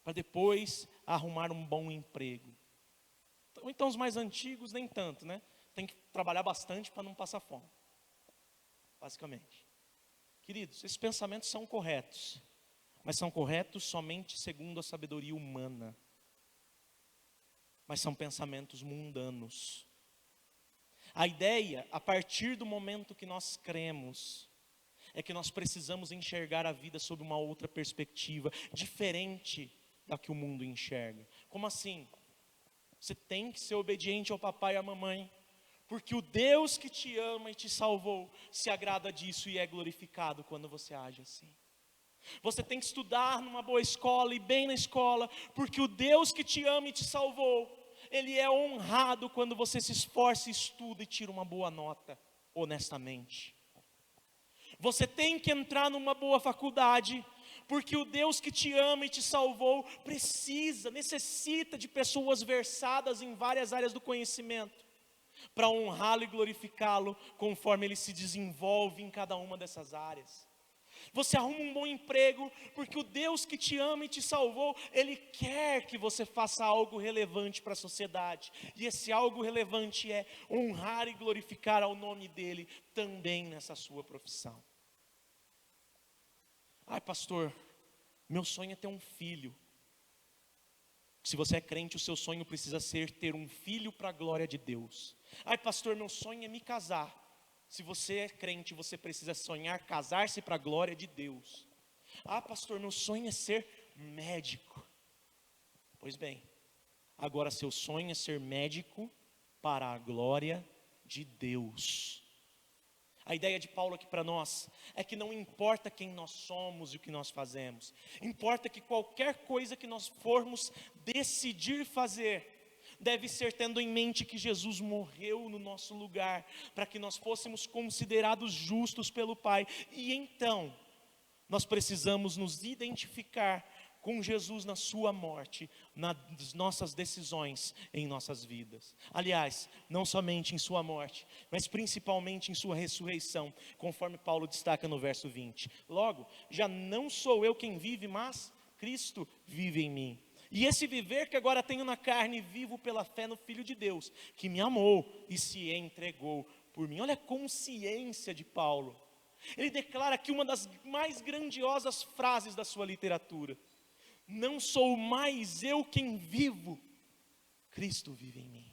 para depois arrumar um bom emprego. Então os mais antigos nem tanto, né? Tem que trabalhar bastante para não passar fome, basicamente. Queridos, esses pensamentos são corretos, mas são corretos somente segundo a sabedoria humana. Mas são pensamentos mundanos. A ideia, a partir do momento que nós cremos, é que nós precisamos enxergar a vida sob uma outra perspectiva, diferente da que o mundo enxerga. Como assim? Você tem que ser obediente ao papai e à mamãe, porque o Deus que te ama e te salvou se agrada disso e é glorificado quando você age assim. Você tem que estudar numa boa escola e bem na escola, porque o Deus que te ama e te salvou, Ele é honrado quando você se esforça, estuda e tira uma boa nota, honestamente. Você tem que entrar numa boa faculdade, porque o Deus que te ama e te salvou necessita de pessoas versadas em várias áreas do conhecimento, para honrá-lo e glorificá-lo conforme ele se desenvolve em cada uma dessas áreas. Você arruma um bom emprego, porque o Deus que te ama e te salvou, Ele quer que você faça algo relevante para a sociedade. E esse algo relevante é honrar e glorificar ao nome dEle também nessa sua profissão. Ai, pastor, meu sonho é ter um filho. Se você é crente, o seu sonho precisa ser ter um filho para a glória de Deus. Ai, pastor, meu sonho é me casar. Se você é crente, você precisa sonhar casar-se para a glória de Deus. Ah, pastor, meu sonho é ser médico. Pois bem, agora seu sonho é ser médico para a glória de Deus. A ideia de Paulo aqui para nós é que não importa quem nós somos e o que nós fazemos, importa que qualquer coisa que nós formos decidir fazer, deve ser tendo em mente que Jesus morreu no nosso lugar, para que nós fôssemos considerados justos pelo Pai. E então, nós precisamos nos identificar com Jesus na sua morte, nas nossas decisões em nossas vidas. Aliás, não somente em sua morte, mas principalmente em sua ressurreição, conforme Paulo destaca no verso 20. Logo, já não sou eu quem vive, mas Cristo vive em mim. E esse viver que agora tenho na carne, vivo pela fé no Filho de Deus, que me amou e se entregou por mim. Olha a consciência de Paulo. Ele declara aqui uma das mais grandiosas frases da sua literatura: não sou mais eu quem vivo, Cristo vive em mim.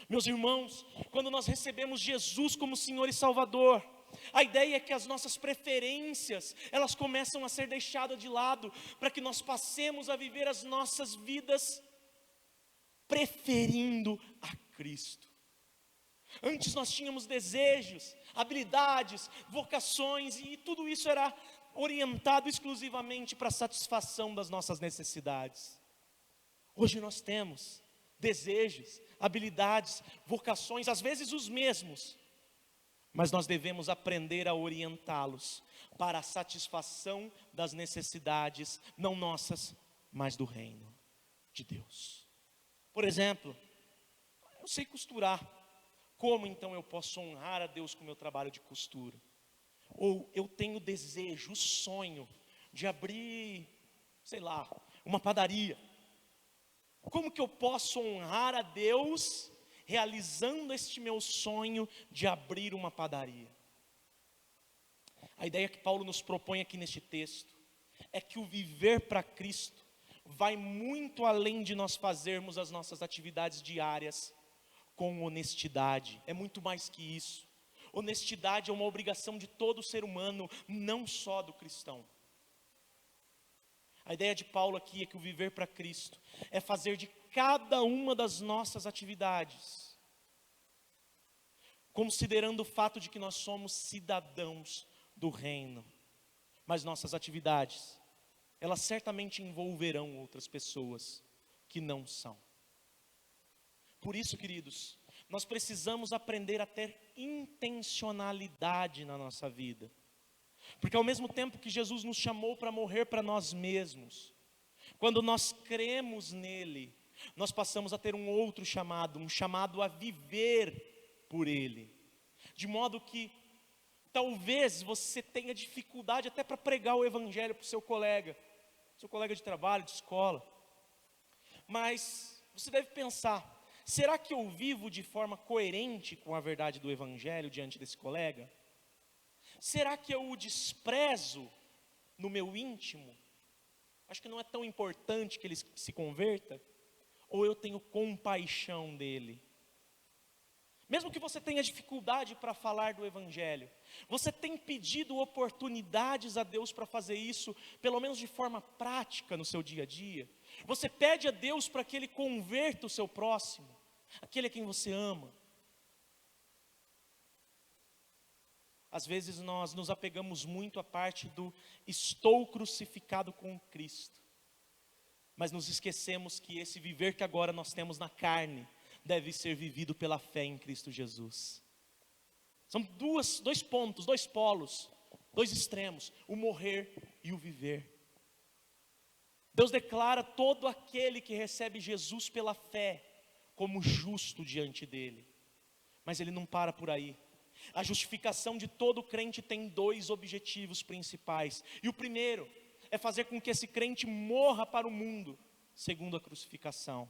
Meus irmãos, quando nós recebemos Jesus como Senhor e Salvador, a ideia é que as nossas preferências, elas começam a ser deixadas de lado, para que nós passemos a viver as nossas vidas preferindo a Cristo. Antes nós tínhamos desejos, habilidades, vocações, e tudo isso era orientado exclusivamente para a satisfação das nossas necessidades. Hoje nós temos desejos, habilidades, vocações, às vezes os mesmos, mas nós devemos aprender a orientá-los para a satisfação das necessidades, não nossas, mas do reino de Deus. Por exemplo, eu sei costurar. Como então eu posso honrar a Deus com o meu trabalho de costura? Ou eu tenho desejo, o sonho de abrir, sei lá, uma padaria. Como que eu posso honrar a Deus realizando este meu sonho de abrir uma padaria? A ideia que Paulo nos propõe aqui neste texto é que o viver para Cristo vai muito além de nós fazermos as nossas atividades diárias com honestidade. É muito mais que isso. Honestidade é uma obrigação de todo ser humano, não só do cristão. A ideia de Paulo aqui é que o viver para Cristo é fazer de cada uma das nossas atividades, considerando o fato de que nós somos cidadãos do reino, mas nossas atividades, elas certamente envolverão outras pessoas que não são. Por isso, queridos, nós precisamos aprender a ter intencionalidade na nossa vida. Porque ao mesmo tempo que Jesus nos chamou para morrer para nós mesmos, quando nós cremos nele, nós passamos a ter um outro chamado, um chamado a viver por ele. De modo que talvez você tenha dificuldade até para pregar o evangelho para o seu colega de trabalho, de escola. Mas você deve pensar: será que eu vivo de forma coerente com a verdade do evangelho diante desse colega? Será que eu o desprezo no meu íntimo? Acho que não é tão importante que ele se converta. Ou eu tenho compaixão dele? Mesmo que você tenha dificuldade para falar do evangelho, você tem pedido oportunidades a Deus para fazer isso, pelo menos de forma prática no seu dia a dia? Você pede a Deus para que Ele converta o seu próximo, aquele a quem você ama? Às vezes nós nos apegamos muito à parte do estou crucificado com Cristo, mas nos esquecemos que esse viver que agora nós temos na carne deve ser vivido pela fé em Cristo Jesus. São dois pontos, dois polos, dois extremos: o morrer e o viver. Deus declara todo aquele que recebe Jesus pela fé como justo diante dele. Mas ele não para por aí. A justificação de todo crente tem dois objetivos principais. E o primeiro é fazer com que esse crente morra para o mundo, segundo a crucificação.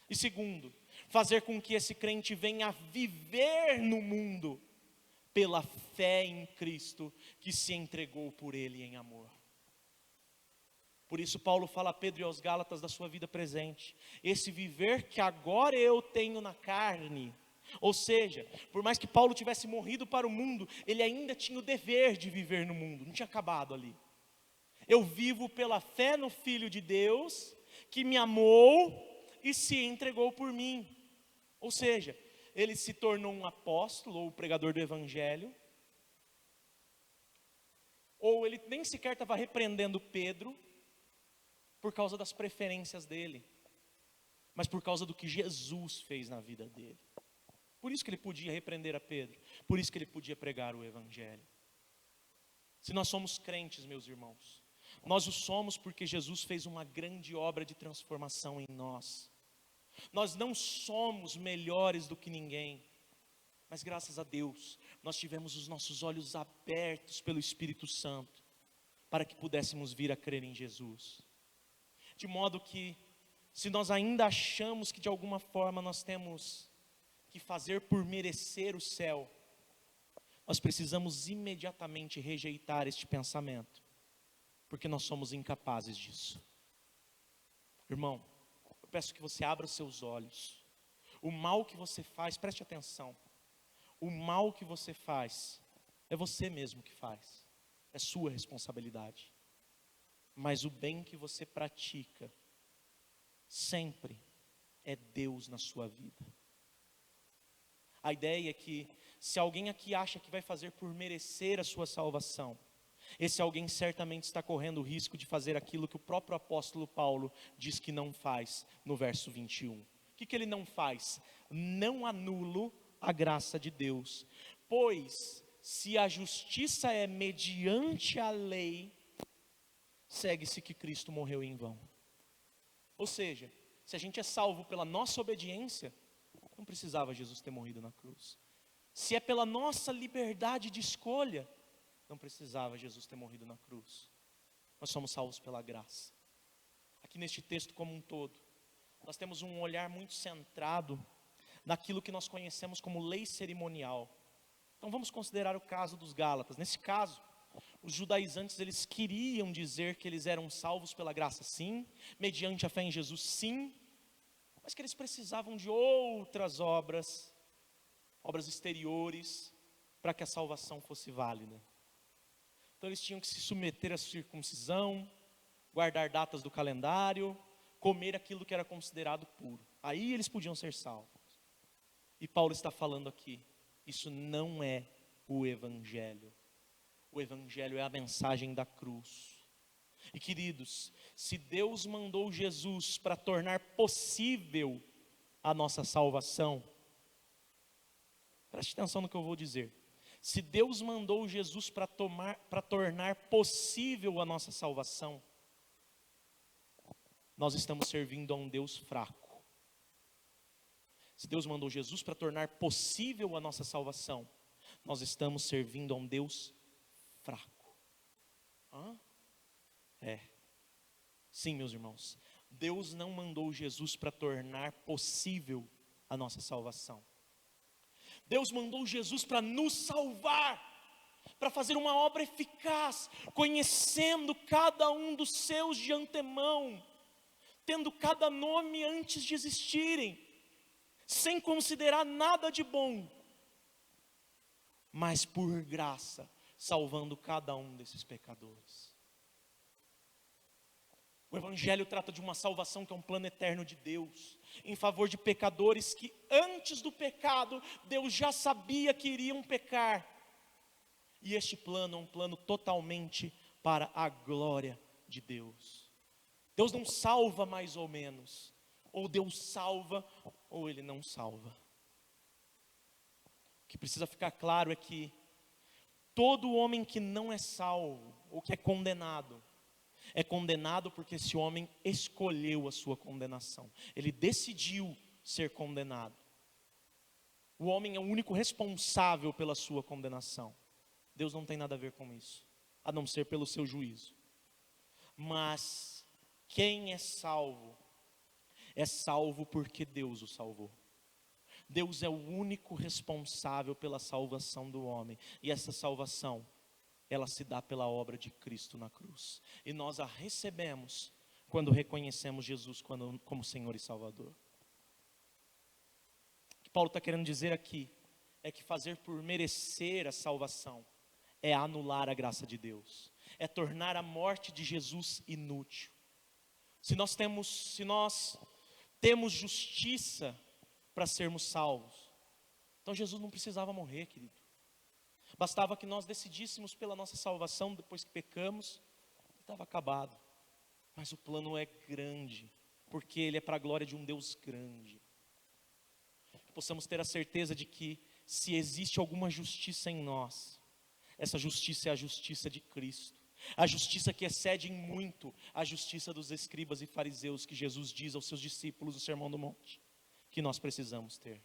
E segundo, fazer com que esse crente venha a viver no mundo pela fé em Cristo, que se entregou por ele em amor. Por isso Paulo fala a Pedro e aos Gálatas da sua vida presente: esse viver que agora eu tenho na carne, Ou seja, por mais que Paulo tivesse morrido para o mundo, ele ainda tinha o dever de viver no mundo, não tinha acabado ali. Eu vivo pela fé no Filho de Deus, que me amou e se entregou por mim. Ou seja, ele se tornou um apóstolo ou pregador do evangelho, ou ele nem sequer estava repreendendo Pedro por causa das preferências dele, mas por causa do que Jesus fez na vida dele. Por isso que ele podia repreender a Pedro, por isso que ele podia pregar o evangelho. Se nós somos crentes, meus irmãos, nós o somos porque Jesus fez uma grande obra de transformação em nós. Nós não somos melhores do que ninguém, mas graças a Deus, nós tivemos os nossos olhos abertos pelo Espírito Santo, para que pudéssemos vir a crer em Jesus. De modo que, se nós ainda achamos que de alguma forma nós temos que fazer por merecer o céu, nós precisamos imediatamente rejeitar este pensamento, porque nós somos incapazes disso. Irmão, eu peço que você abra os seus olhos. O mal que você faz, preste atenção, o mal que você faz, é você mesmo que faz, é sua responsabilidade. Mas o bem que você pratica, sempre é Deus na sua vida. A ideia é que, se alguém aqui acha que vai fazer por merecer a sua salvação, esse alguém certamente está correndo o risco de fazer aquilo que o próprio apóstolo Paulo diz que não faz, no verso 21. O que ele não faz? Não anulo a graça de Deus, pois se a justiça é mediante a lei, segue-se que Cristo morreu em vão. Ou seja, se a gente é salvo pela nossa obediência, não precisava Jesus ter morrido na cruz. Se é pela nossa liberdade de escolha, não precisava Jesus ter morrido na cruz. Nós somos salvos pela graça. Aqui neste texto como um todo, nós temos um olhar muito centrado naquilo que nós conhecemos como lei cerimonial. Então vamos considerar o caso dos Gálatas. Nesse caso, os judaizantes, eles queriam dizer que eles eram salvos pela graça, sim, mediante a fé em Jesus, sim, mas que eles precisavam de outras obras exteriores, para que a salvação fosse válida. Então eles tinham que se submeter à circuncisão, guardar datas do calendário, comer aquilo que era considerado puro. Aí eles podiam ser salvos. E Paulo está falando aqui, isso não é o evangelho. O evangelho é a mensagem da cruz. E queridos, se Deus mandou Jesus para tornar possível a nossa salvação, preste atenção no que eu vou dizer. Se Deus mandou Jesus para tornar possível a nossa salvação, nós estamos servindo a um Deus fraco. Se Deus mandou Jesus para tornar possível a nossa salvação, nós estamos servindo a um Deus fraco. Sim, meus irmãos, Deus não mandou Jesus para tornar possível a nossa salvação. Deus mandou Jesus para nos salvar, para fazer uma obra eficaz, conhecendo cada um dos seus de antemão, tendo cada nome antes de existirem, sem considerar nada de bom, mas por graça, salvando cada um desses pecadores. O evangelho trata de uma salvação que é um plano eterno de Deus, em favor de pecadores que antes do pecado, Deus já sabia que iriam pecar. E este plano é um plano totalmente para a glória de Deus. Deus não salva mais ou menos, ou Deus salva, ou Ele não salva. O que precisa ficar claro é que todo homem que não é salvo, ou que é condenado porque esse homem escolheu a sua condenação. Ele decidiu ser condenado. O homem é o único responsável pela sua condenação. Deus não tem nada a ver com isso, a não ser pelo seu juízo. Mas quem é salvo porque Deus o salvou. Deus é o único responsável pela salvação do homem. E essa salvação, ela se dá pela obra de Cristo na cruz. E nós a recebemos quando reconhecemos Jesus como Senhor e Salvador. Paulo está querendo dizer aqui é que fazer por merecer a salvação é anular a graça de Deus, é tornar a morte de Jesus inútil. Se nós temos justiça para sermos salvos, então Jesus não precisava morrer, querido. Bastava que nós decidíssemos pela nossa salvação depois que pecamos, e estava acabado. Mas o plano é grande, porque ele é para a glória de um Deus grande. Que possamos ter a certeza de que se existe alguma justiça em nós, essa justiça é a justiça de Cristo. A justiça que excede em muito a justiça dos escribas e fariseus, que Jesus diz aos seus discípulos no Sermão do Monte, que nós precisamos ter.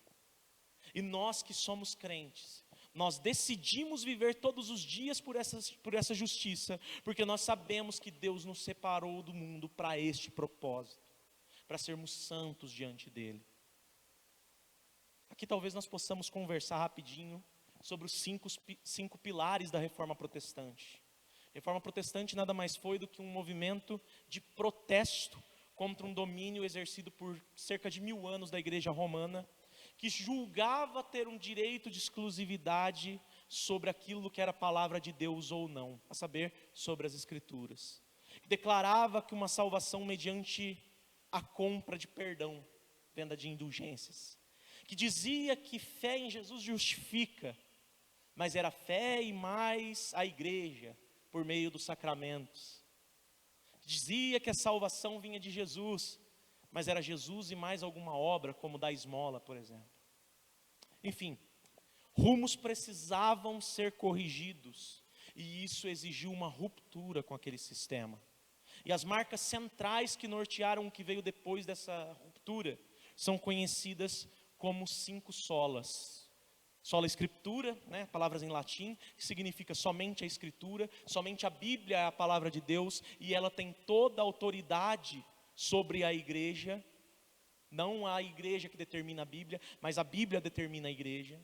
E nós que somos crentes, nós decidimos viver todos os dias por essa justiça, porque nós sabemos que Deus nos separou do mundo para este propósito, para sermos santos diante dEle. Aqui talvez nós possamos conversar rapidinho sobre os cinco pilares da Reforma Protestante. A Reforma Protestante nada mais foi do que um movimento de protesto contra um domínio exercido por cerca de 1000 anos da Igreja Romana, que julgava ter um direito de exclusividade sobre aquilo que era a palavra de Deus ou não, a saber, sobre as Escrituras. Declarava que uma salvação mediante a compra de perdão, venda de indulgências. Que dizia que fé em Jesus justifica, mas era fé e mais a igreja, por meio dos sacramentos. Dizia que a salvação vinha de Jesus, mas era Jesus e mais alguma obra, como dar esmola, por exemplo. Enfim, rumos precisavam ser corrigidos, e isso exigiu uma ruptura com aquele sistema. E as marcas centrais que nortearam o que veio depois dessa ruptura são conhecidas como 5 solas. Sola Escritura, palavras em latim, que significa somente a Escritura, somente a Bíblia é a palavra de Deus, e ela tem toda a autoridade sobre a igreja. Não a igreja que determina a Bíblia, mas a Bíblia determina a igreja.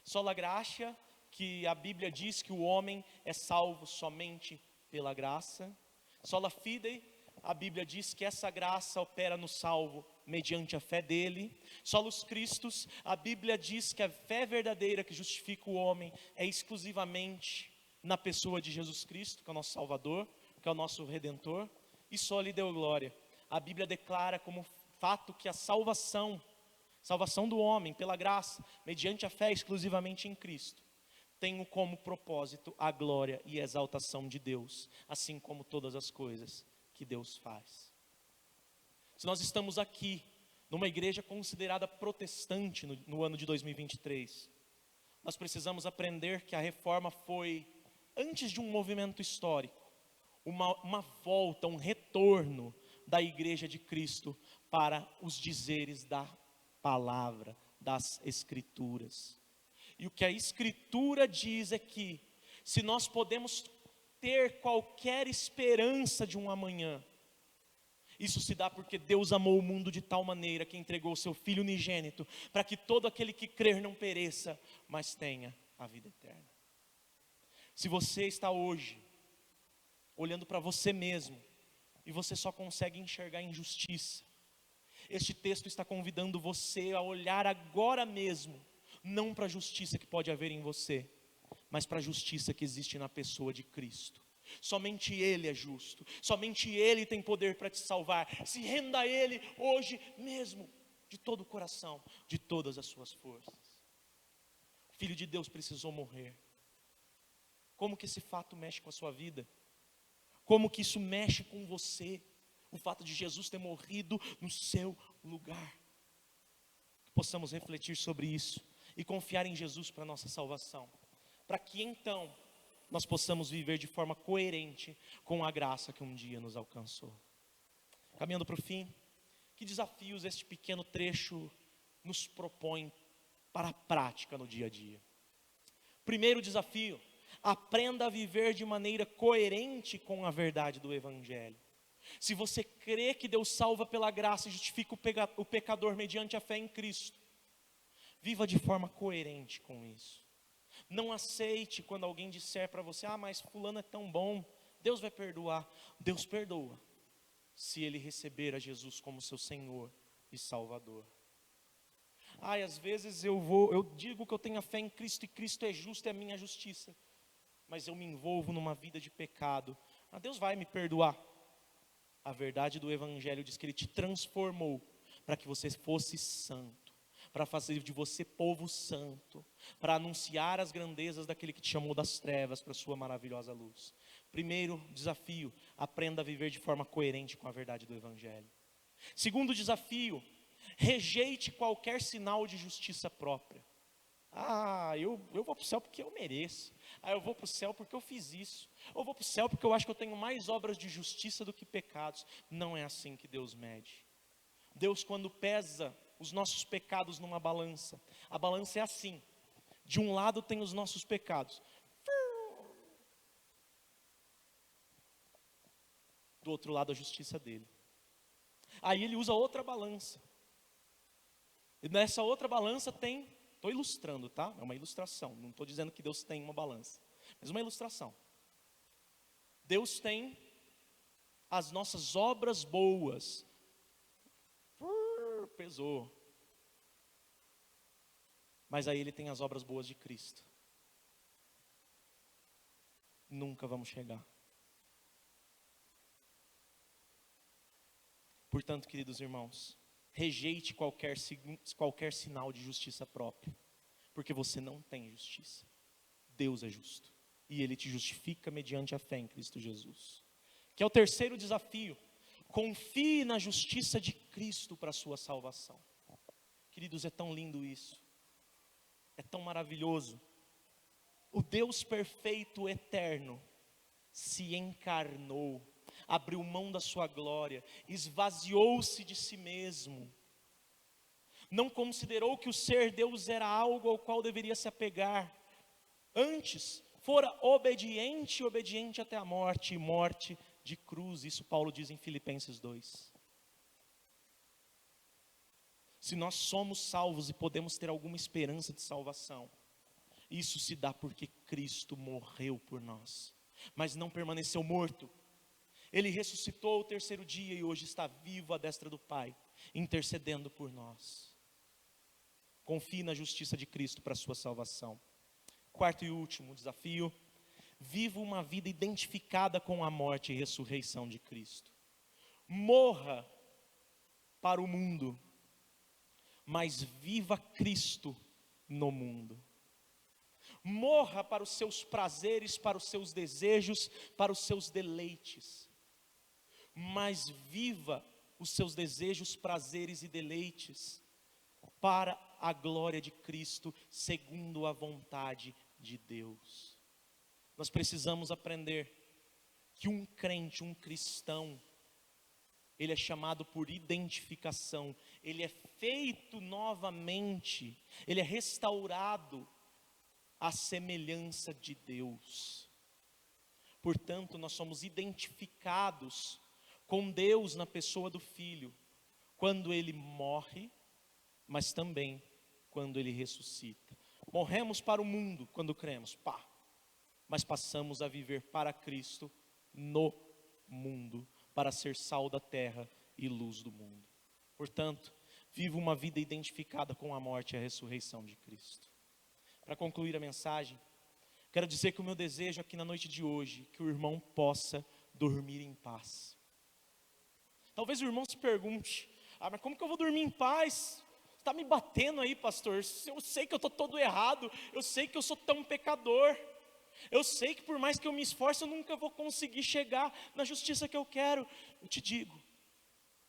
Sola Gratia, que a Bíblia diz que o homem é salvo somente pela graça. Sola Fide, a Bíblia diz que essa graça opera no salvo mediante a fé dele. Solus Christus, a Bíblia diz que a fé verdadeira que justifica o homem é exclusivamente na pessoa de Jesus Cristo, que é o nosso Salvador, que é o nosso Redentor. E Soli Deo Glória, a Bíblia declara como fato que a salvação do homem pela graça, mediante a fé exclusivamente em Cristo, tem como propósito a glória e a exaltação de Deus, assim como todas as coisas que Deus faz. Se nós estamos aqui, numa igreja considerada protestante no ano de 2023, nós precisamos aprender que a reforma foi, antes de um movimento histórico, uma volta, um retorno da igreja de Cristo para os dizeres da palavra, das Escrituras. E o que a Escritura diz é que, se nós podemos ter qualquer esperança de um amanhã, isso se dá porque Deus amou o mundo de tal maneira que entregou o seu Filho unigênito, para que todo aquele que crer não pereça, mas tenha a vida eterna. Se você está hoje olhando para você mesmo, e você só consegue enxergar injustiça, este texto está convidando você a olhar agora mesmo, não para a justiça que pode haver em você, mas para a justiça que existe na pessoa de Cristo. Somente Ele é justo, somente Ele tem poder para te salvar. Se renda a Ele hoje mesmo, de todo o coração, de todas as suas forças. O Filho de Deus precisou morrer. Como que esse fato mexe com a sua vida? Como que isso mexe com você? O fato de Jesus ter morrido no seu lugar. Que possamos refletir sobre isso e confiar em Jesus para a nossa salvação, para que então nós possamos viver de forma coerente com a graça que um dia nos alcançou. Caminhando para o fim, que desafios este pequeno trecho nos propõe para a prática no dia a dia? Primeiro desafio: aprenda a viver de maneira coerente com a verdade do Evangelho. Se você crê que Deus salva pela graça e justifica o pecador mediante a fé em Cristo, viva de forma coerente com isso. Não aceite quando alguém disser para você: mas fulano é tão bom, Deus vai perdoar. Deus perdoa, se ele receber a Jesus como seu Senhor e Salvador. Ai, às vezes eu digo que eu tenho a fé em Cristo e Cristo é justo, é a minha justiça, mas eu me envolvo numa vida de pecado. Ah, Deus vai me perdoar. A verdade do Evangelho diz que Ele te transformou para que você fosse santo, para fazer de você povo santo, para anunciar as grandezas daquele que te chamou das trevas para a sua maravilhosa luz. Primeiro desafio, aprenda a viver de forma coerente com a verdade do Evangelho. Segundo desafio, rejeite qualquer sinal de justiça própria. Eu vou para o céu porque eu mereço. Eu vou para o céu porque eu fiz isso. Eu vou para o céu porque eu acho que eu tenho mais obras de justiça do que pecados. Não é assim que Deus mede. Deus, quando pesa os nossos pecados numa balança, a balança é assim: de um lado tem os nossos pecados, do outro lado a justiça dele. Aí ele usa outra balança, e nessa outra balança tem, estou ilustrando, tá? É uma ilustração, não estou dizendo que Deus tem uma balança, mas uma ilustração. Deus tem as nossas obras boas, pesou, mas aí ele tem as obras boas de Cristo. Nunca vamos chegar. Portanto, queridos irmãos, rejeite qualquer sinal de justiça própria, porque você não tem justiça. Deus é justo, e Ele te justifica mediante a fé em Cristo Jesus. Que é o terceiro desafio: confie na justiça de Cristo para a sua salvação. Queridos, é tão lindo isso, é tão maravilhoso. O Deus perfeito, eterno, se encarnou, abriu mão da sua glória, esvaziou-se de si mesmo, não considerou que o ser Deus era algo ao qual deveria se apegar, antes fora obediente até a morte, e morte de cruz. Isso Paulo diz em Filipenses 2. Se nós somos salvos e podemos ter alguma esperança de salvação, isso se dá porque Cristo morreu por nós, mas não permaneceu morto. Ele ressuscitou ao terceiro dia e hoje está vivo à destra do Pai, intercedendo por nós. Confie na justiça de Cristo para a sua salvação. Quarto e último desafio: viva uma vida identificada com a morte e ressurreição de Cristo. Morra para o mundo, mas viva Cristo no mundo. Morra para os seus prazeres, para os seus desejos, para os seus deleites, mas viva os seus desejos, prazeres e deleites para a glória de Cristo, segundo a vontade de Deus. Nós precisamos aprender que um crente, um cristão, ele é chamado por identificação, ele é feito novamente, ele é restaurado à semelhança de Deus. Portanto, nós somos identificados com Deus na pessoa do Filho, quando Ele morre, mas também quando Ele ressuscita. Morremos para o mundo quando cremos, mas passamos a viver para Cristo no mundo, para ser sal da terra e luz do mundo. Portanto, viva uma vida identificada com a morte e a ressurreição de Cristo. Para concluir a mensagem, quero dizer que o meu desejo aqui na noite de hoje, que o irmão possa dormir em paz. Talvez o irmão se pergunte: mas como que eu vou dormir em paz? Está me batendo aí, pastor, eu sei que eu estou todo errado, eu sei que eu sou tão pecador, eu sei que por mais que eu me esforce, eu nunca vou conseguir chegar na justiça que eu quero. Eu te digo,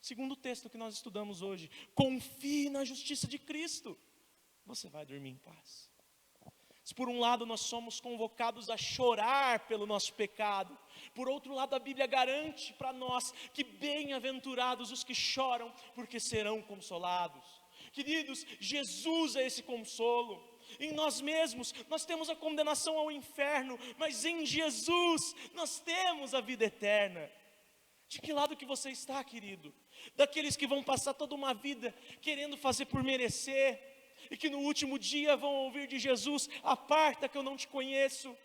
segundo o texto que nós estudamos hoje, confie na justiça de Cristo, você vai dormir em paz. Se por um lado nós somos convocados a chorar pelo nosso pecado, por outro lado a Bíblia garante para nós que bem-aventurados os que choram, porque serão consolados. Queridos, Jesus é esse consolo. Em nós mesmos nós temos a condenação ao inferno, mas em Jesus nós temos a vida eterna. De que lado que você está, querido? Daqueles que vão passar toda uma vida querendo fazer por merecer, e que no último dia vão ouvir de Jesus: aparta que eu não te conheço?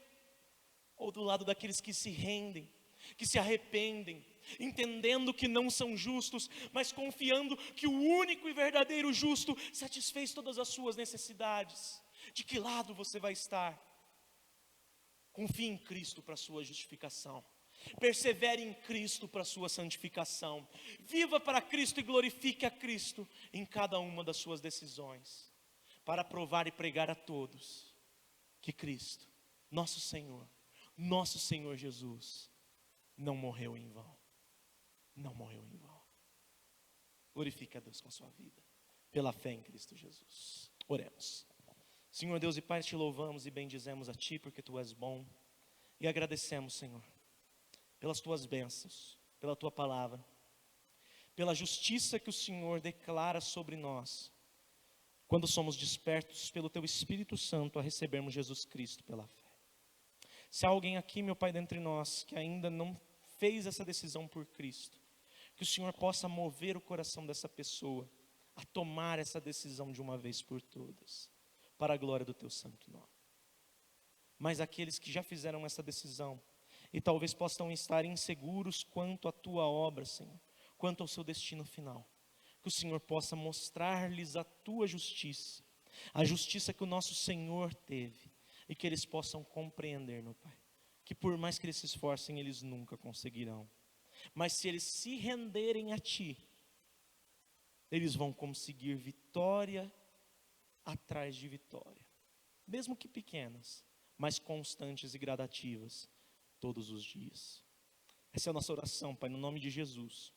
Ou do lado daqueles que se rendem, que se arrependem, entendendo que não são justos, mas confiando que o único e verdadeiro justo satisfez todas as suas necessidades. De que lado você vai estar? Confie em Cristo para a sua justificação. Persevere em Cristo para a sua santificação. Viva para Cristo e glorifique a Cristo em cada uma das suas decisões, para provar e pregar a todos que Cristo, nosso Senhor Jesus, não morreu em vão. Não morreu em vão. Glorifique a Deus com a sua vida, pela fé em Cristo Jesus. Oremos. Senhor Deus e Pai, te louvamos e bendizemos a Ti, porque Tu és bom. E agradecemos, Senhor, pelas Tuas bênçãos, pela Tua palavra, pela justiça que o Senhor declara sobre nós, quando somos despertos pelo Teu Espírito Santo a recebermos Jesus Cristo pela fé. Se há alguém aqui, meu Pai, dentre nós, que ainda não fez essa decisão por Cristo, que o Senhor possa mover o coração dessa pessoa a tomar essa decisão de uma vez por todas, para a glória do Teu santo nome. Mas aqueles que já fizeram essa decisão e talvez possam estar inseguros quanto à Tua obra, Senhor, quanto ao seu destino final, que o Senhor possa mostrar-lhes a Tua justiça, a justiça que o nosso Senhor teve, e que eles possam compreender, meu Pai, que por mais que eles se esforcem, eles nunca conseguirão. Mas se eles se renderem a Ti, eles vão conseguir vitória atrás de vitória, mesmo que pequenas, mas constantes e gradativas, todos os dias. Essa é a nossa oração, Pai, no nome de Jesus.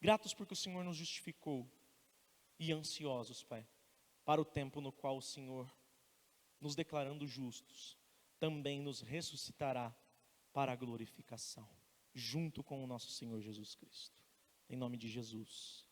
Gratos porque o Senhor nos justificou e ansiosos, Pai, para o tempo no qual o Senhor, nos declarando justos, também nos ressuscitará para a glorificação, junto com o nosso Senhor Jesus Cristo. Em nome de Jesus.